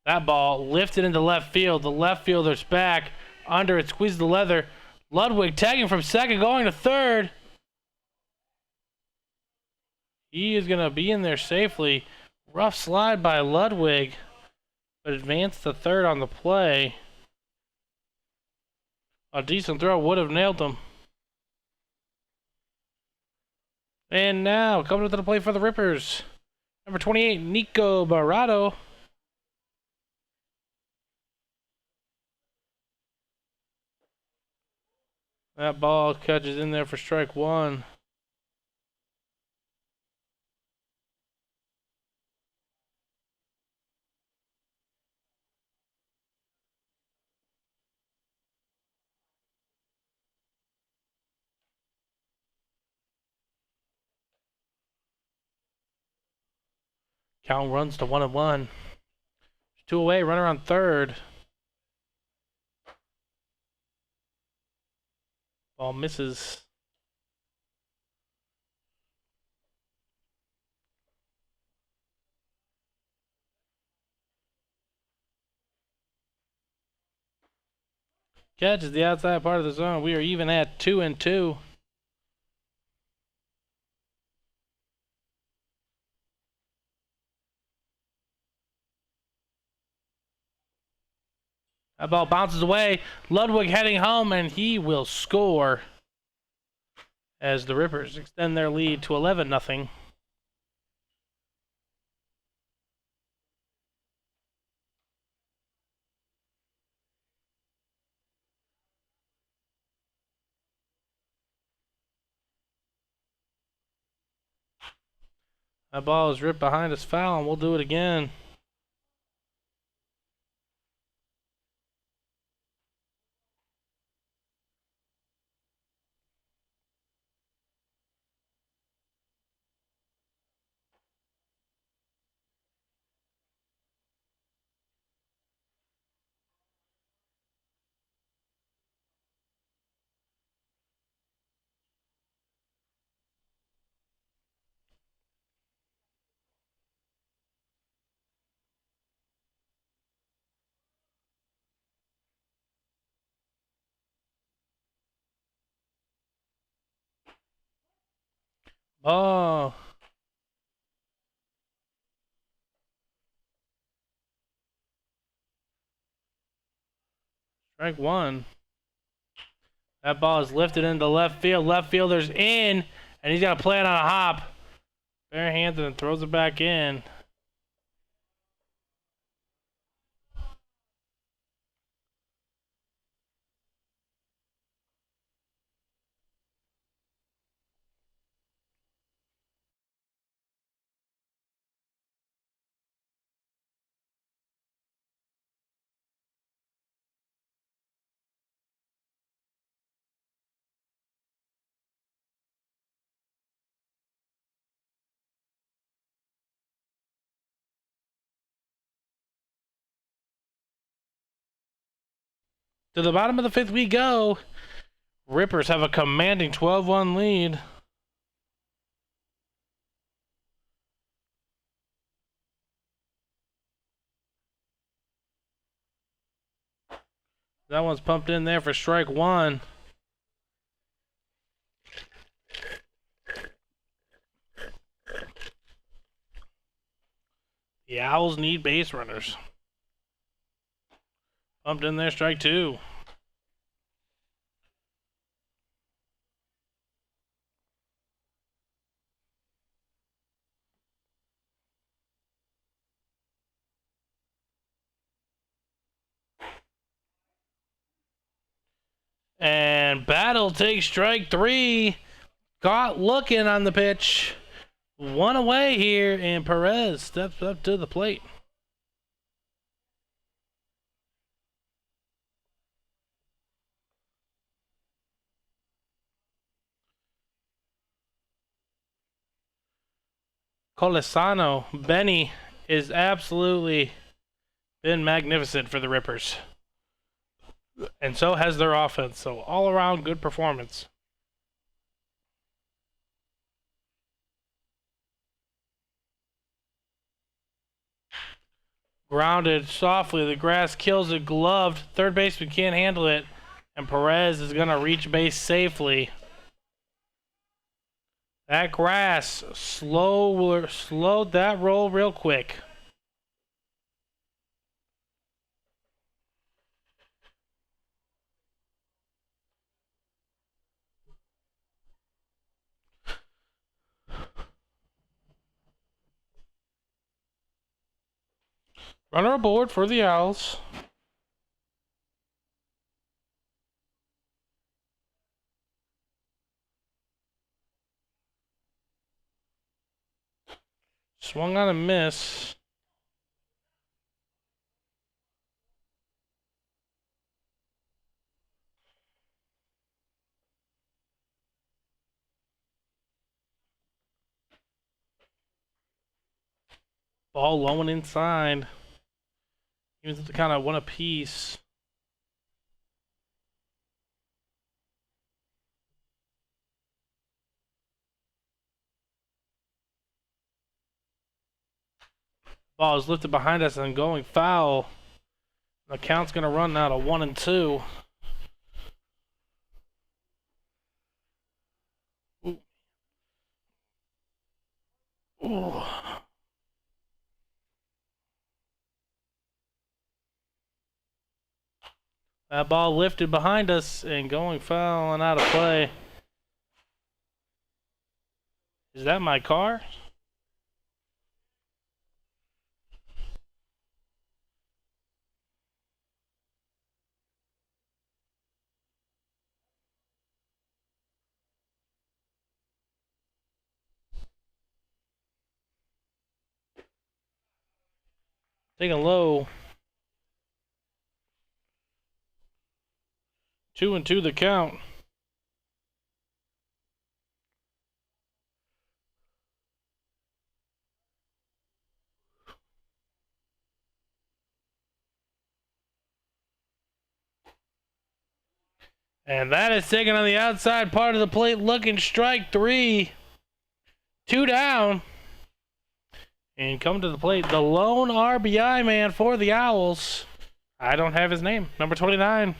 That ball lifted into left field. The left fielder's back. Under it, squeezes the leather. Ludwig tagging from second, going to third. He is going to be in there safely. Rough slide by Ludwig, but advanced to third on the play. A decent throw would have nailed him. And now, coming to the plate for the Rippers, number 28, Nico Barato. That ball catches in there for strike one. Count runs to 1-1. 2 away, runner on third. Ball misses. Catches the outside part of the zone. We are even at 2-2. That ball bounces away. Ludwig heading home, and he will score as the Rippers extend their lead to 11-0. That ball is ripped behind us, foul, and we'll do it again. Oh. Strike one. That ball is lifted into left field. Left fielder's in, and he's got to play it on a hop. Barehanded and throws it back in. To the bottom of the fifth we go. Rippers have a commanding 12-1 lead. That one's pumped in there for strike one. The Owls need base runners. Pumped in there, strike two. And Battle takes strike three. Got looking on the pitch. One away here, and Perez steps up to the plate. Colisano, Benny is absolutely been magnificent for the Rippers. And so has their offense. So all around good performance. Grounded softly. The grass kills it. Gloved. Third baseman can't handle it. And Perez is going to reach base safely. That grass slowed that roll real quick. Runner aboard for the Owls. Swung on a miss. Ball low and inside. Even though kind of one apiece. Ball is lifted behind us and going foul. The count's going to run out of 1 and 2. Ooh. Ooh. That ball lifted behind us and going foul and out of play. Is that my car? Taking low. 2 and 2 the count. And that is taken on the outside part of the plate, looking strike 3. 2 down. And come to the plate, the lone RBI man for the Owls. I don't have his name. Number 29.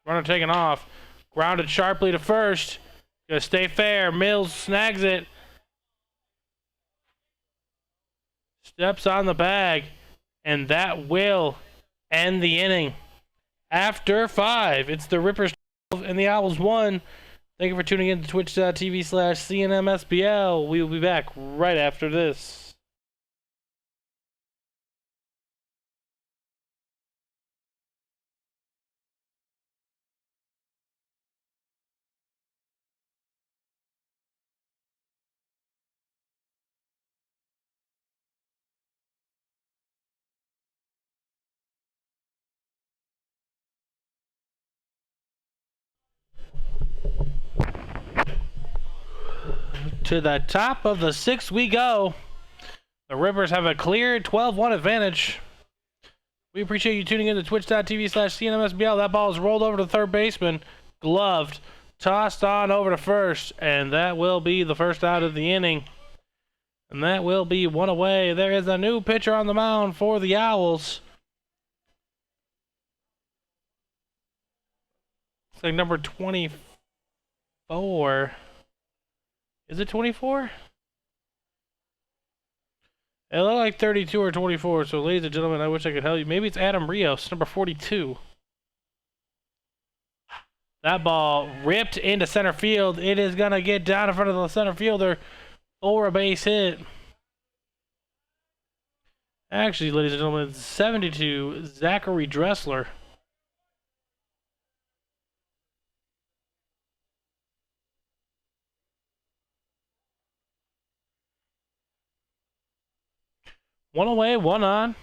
Runner taken off. Grounded sharply to first. Gonna stay fair. Mills snags it. Steps on the bag. And that will end the inning. After 5, it's the Rippers 12 and the Owls 1. Thank you for tuning in to twitch.tv/CNMSBL. We will be back right after this. To the top of the 6th we go. The Rippers have a clear 12-1 advantage. We appreciate you tuning in to twitch.tv/CNMSBL. That ball is rolled over to third baseman. Gloved. Tossed on over to first. And that will be the first out of the inning. And that will be 1 away. There is a new pitcher on the mound for the Owls. It's like number 24. Is it 24? It looked like 32 or 24, so ladies and gentlemen, I wish I could help you. Maybe it's Adam Rios, number 42. That ball ripped into center field. It is going to get down in front of the center fielder for a base hit. Actually, ladies and gentlemen, 72, Zachary Dressler. One away, one on.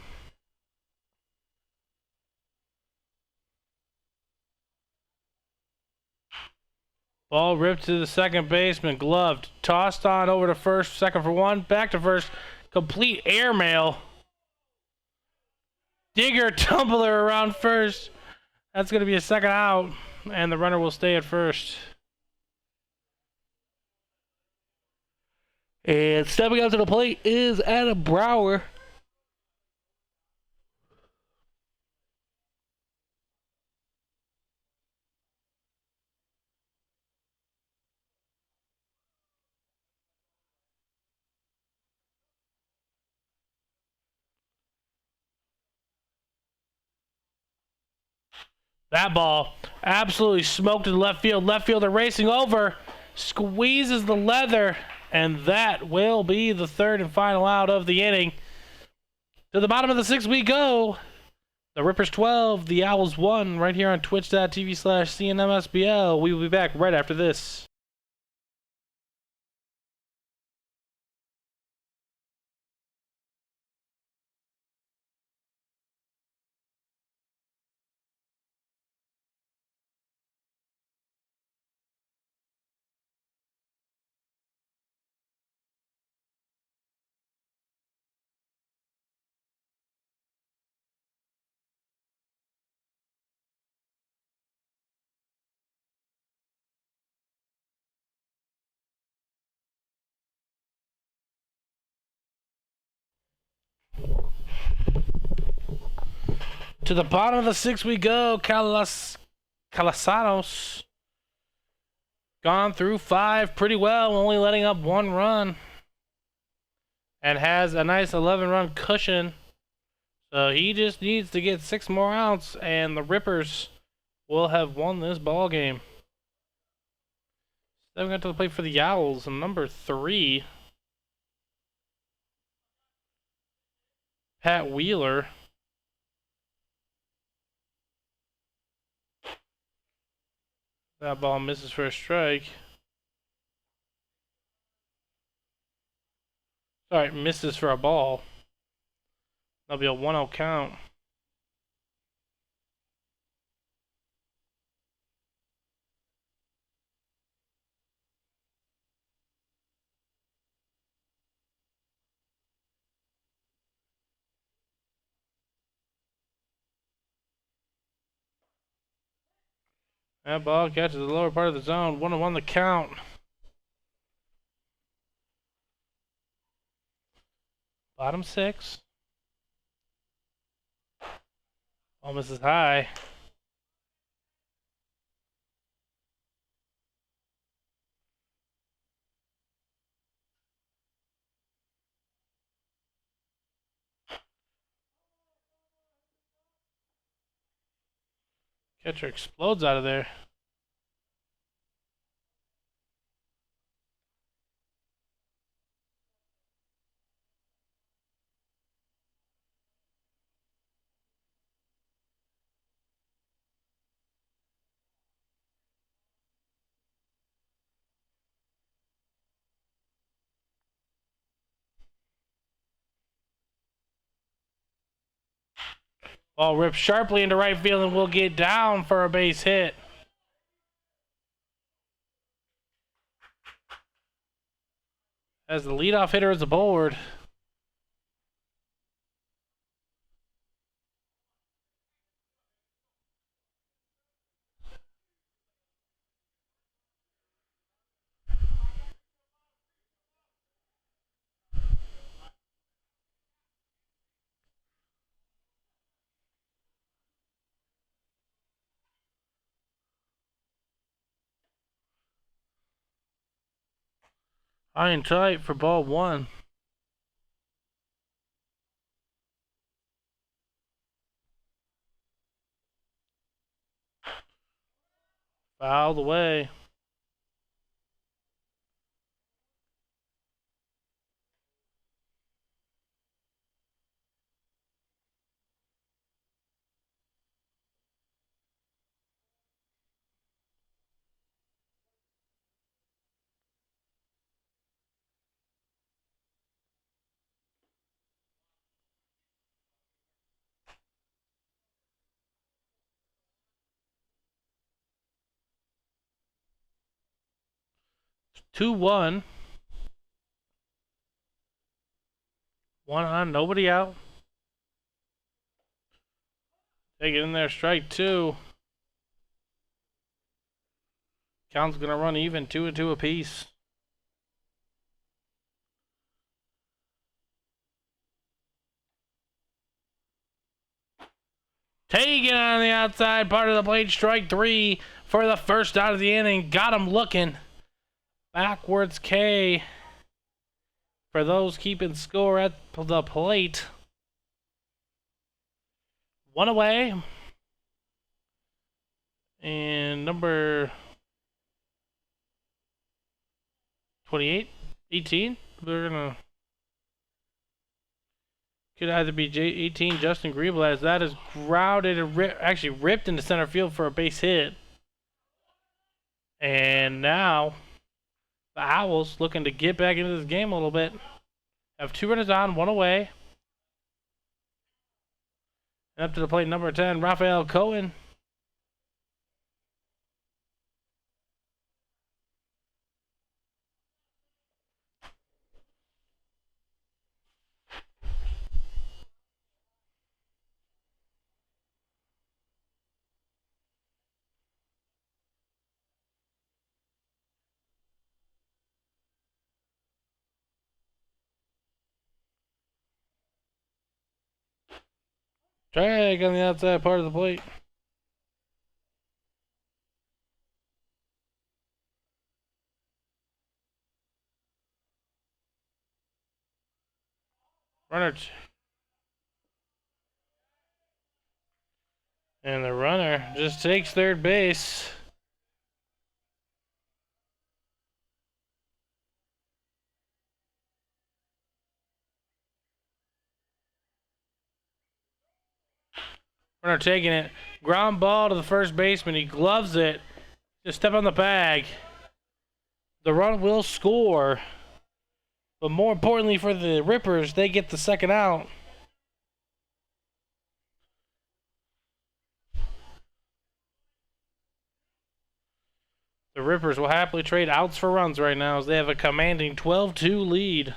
Ball ripped to the second baseman, gloved, tossed on over to first, second for one, back to first, complete airmail. Digger tumbler around first. That's going to be a second out, and the runner will stay at first. And stepping up to the plate is Adam Brower. That ball absolutely smoked in left field. Left fielder racing over, squeezes the leather, and that will be the third and final out of the inning. To the bottom of the sixth we go. The Rippers 12, the Owls 1, right here on twitch.tv/CNMSBL. We will be back right after this. To the bottom of the sixth we go. Calasanos gone through 5 pretty well, only letting up 1 run. And has a nice 11-run cushion. So he just needs to get 6 more outs, and the Rippers will have won this ball game. Stepping up to the plate for the Owls, number 3, Pat Wheeler. That ball misses for a strike. Sorry, misses for a ball. That'll be a 1-0 count. That ball catches the lower part of the zone. 1-1 the count. Bottom 6. Almost as high. Catcher explodes out of there. Ball rips sharply into right field and will get down for a base hit. As the leadoff hitter is aboard. High and tight for ball 1. Fouled away. Two one. 1 on, nobody out. Take it in there, strike 2. Count's gonna run even, 2-2 apiece. Taking on the outside part of the plate, strike 3 for the first out of the inning. Got him looking. Backwards K for those keeping score at the plate. One away. And number 28, 18. We're gonna could either be 18 Justin Griebel, as that is grounded and actually ripped into center field for a base hit. And now the Owls looking to get back into this game a little bit. Have 2 runners on, 1 away. And up to the plate, number 10, Rafael Cohen. Drag on the outside part of the plate. Runner. And the runner just takes third base. Runner taking it. Ground ball to the first baseman. He gloves it. Just step on the bag. The run will score. But more importantly for the Rippers, they get the second out. The Rippers will happily trade outs for runs right now as they have a commanding 12-2 lead.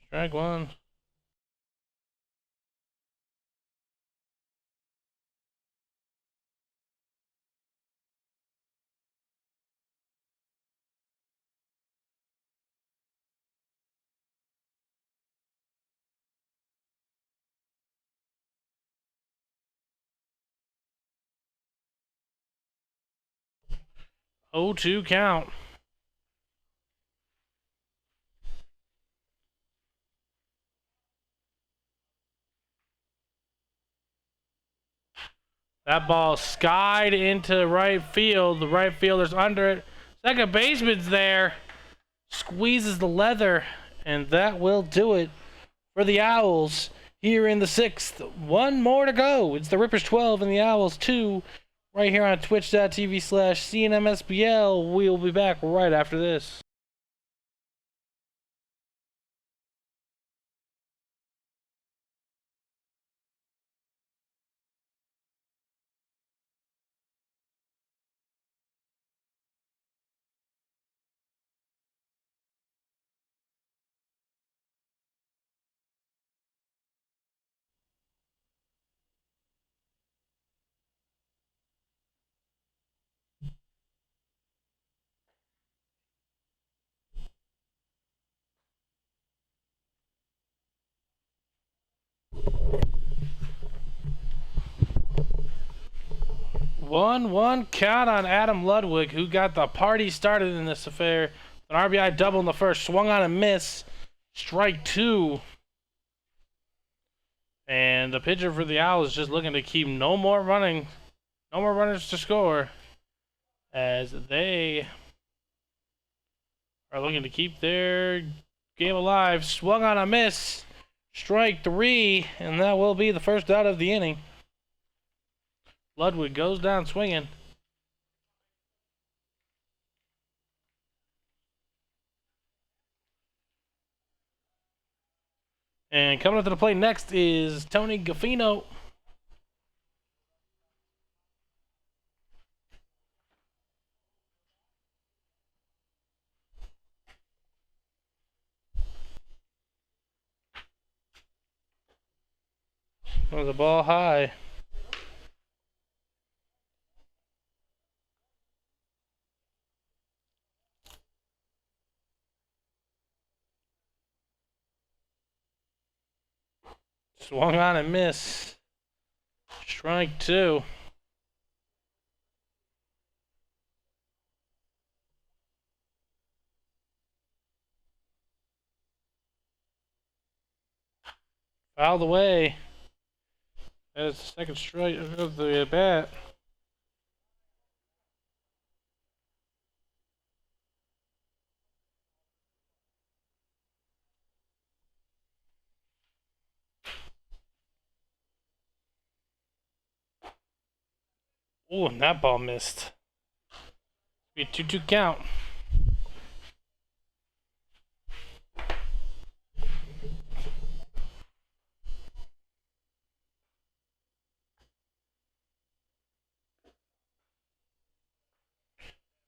Strike 1. Oh, 2 count. That ball skied into right field. The right fielder's under it. Second baseman's there. Squeezes the leather. And that will do it for the Owls here in the 6th. 1 more to go. It's the Rippers 12 and the Owls 2. Right here on twitch.tv/CNMSBL. We'll be back right after this. One count on Adam Ludwig, who got the party started in this affair. An RBI double in the first, swung on a miss. Strike 2. And the pitcher for the Owls is just looking to keep no more runners to score, as they are looking to keep their game alive. Swung on a miss. Strike 3, and that will be the first out of the inning. Ludwig goes down swinging. And coming up to the plate next is Tony Gaffino. Was the ball high? Swung on and missed. Strike two. Fouled away. That is the second strike of the bat. Ooh, and that ball missed. Be a 2-2 count.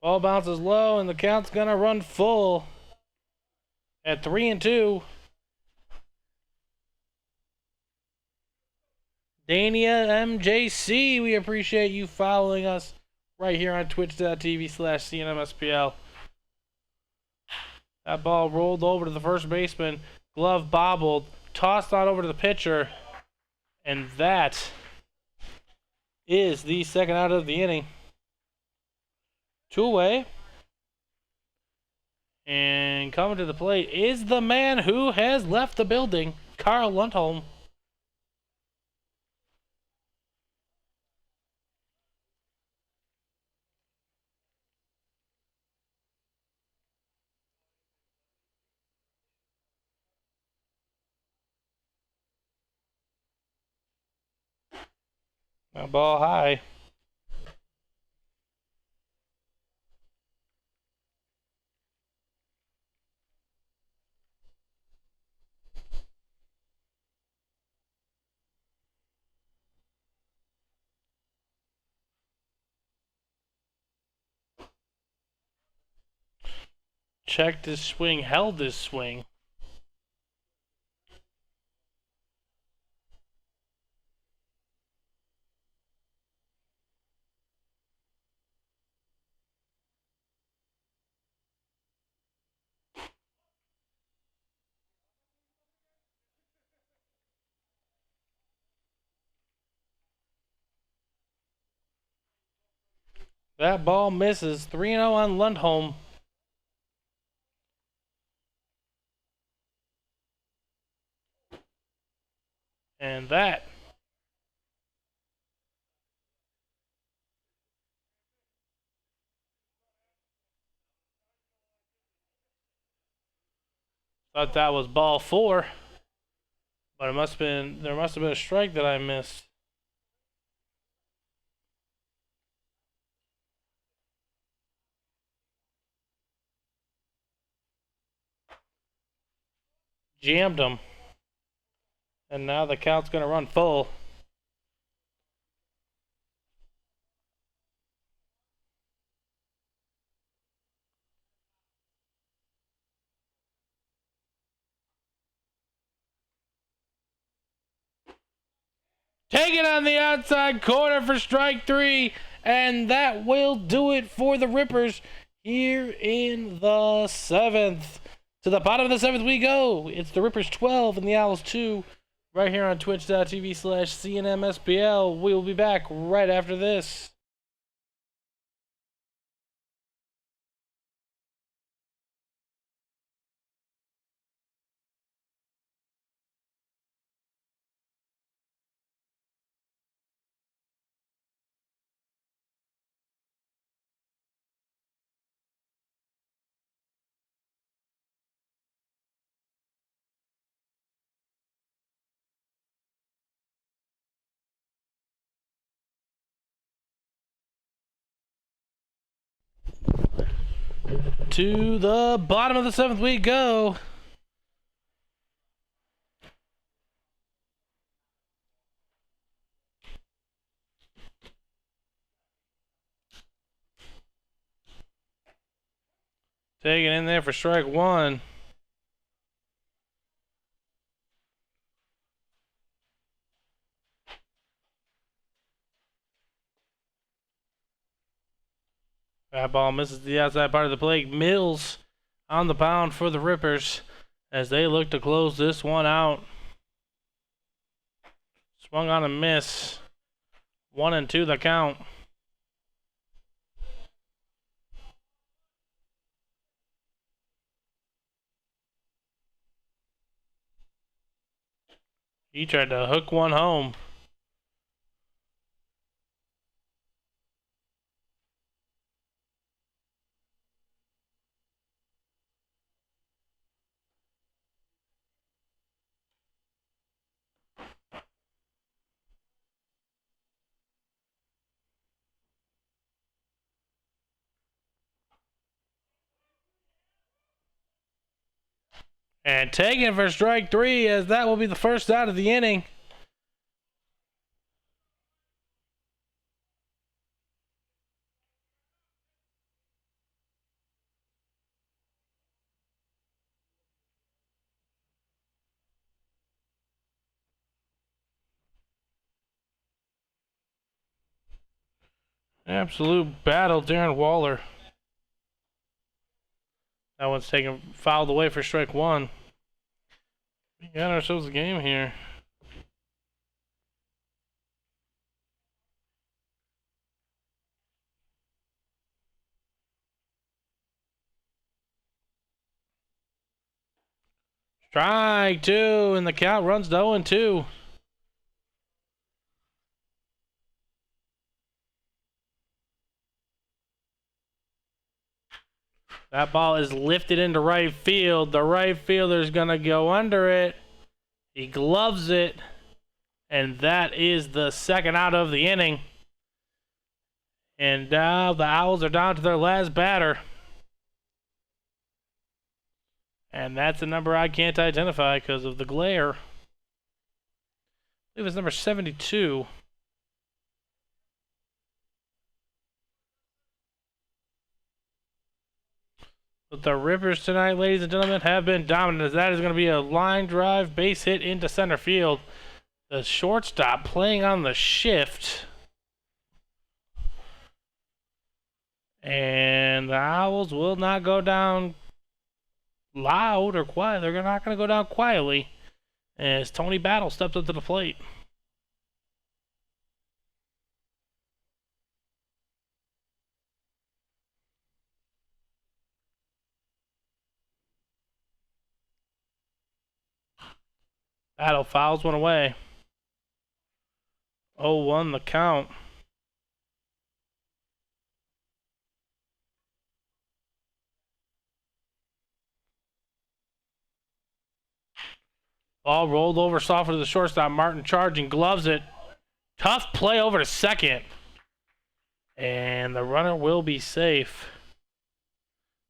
Ball bounces low, and the count's gonna run full at 3-2. Dania MJC, we appreciate you following us right here on twitch.tv/CNMSBL. That ball rolled over to the first baseman, glove bobbled, tossed on over to the pitcher, and that is the second out of the inning. 2 away. And coming to the plate is the man who has left the building, Carl Lundholm. That ball high. Checked his swing, held his swing. That ball misses. 3-0 on Lundholm. And that thought that was ball 4, but there must have been a strike that I missed. Jammed him. And now the count's going to run full. Take it on the outside corner for strike 3. And that will do it for the Rippers here in the 7th. To the bottom of the 7th we go. It's the Rippers 12 and the Owls 2. Right here on twitch.tv/CNMSBL. We will be back right after this. To the bottom of the 7th we go. Taking in there for strike 1. – . That ball misses the outside part of the plate. Mills on the pound for the Rippers as they look to close this one out. Swung on a miss. 1-2 the count. He tried to hook one home. And taken for strike 3 as that will be the first out of the inning. Absolute battle, Darren Waller. That one's taken, fouled away for strike 1. We got ourselves a game here. Strike 2, and the count runs to 0-2. That ball is lifted into right field. The right fielder's gonna go under it. He gloves it, and that is the second out of the inning. And now the Owls are down to their last batter. And that's a number I can't identify because of the glare. I believe it's number 72. But the Rippers tonight, ladies and gentlemen, have been dominant as that is going to be a line drive base hit into center field. The shortstop playing on the shift. And the Owls will not go down loud or quiet. They're not going to go down quietly as Tony Battle steps up to the plate. Battle fouls one away. 0-1 the count. Ball rolled over softly to the shortstop. Martin charging, gloves it. Tough play over to second. And the runner will be safe.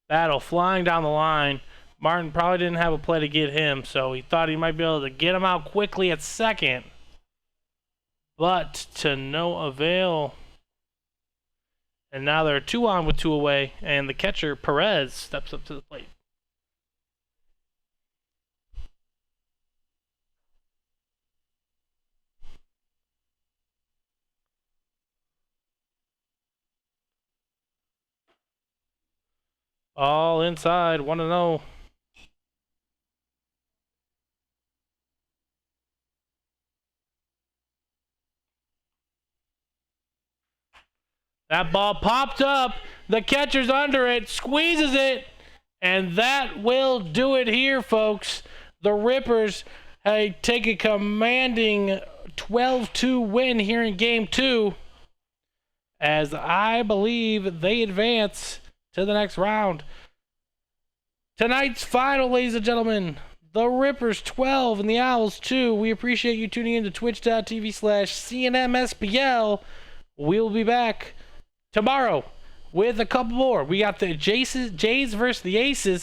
Battle flying down the line. Martin probably didn't have a play to get him, so he thought he might be able to get him out quickly at second. But to no avail. And now they're 2 on with 2 away, and the catcher, Perez, steps up to the plate. All inside, 1-0. That ball popped up. The catcher's under it, squeezes it, and that will do it here, folks. The Rippers take a commanding 12-2 win here in Game 2, as I believe they advance to the next round. Tonight's final, ladies and gentlemen, the Rippers 12 and the Owls 2. We appreciate you tuning in to twitch.tv/CNMSBL. We'll be back tomorrow with a couple more. We got the Jays versus the Aces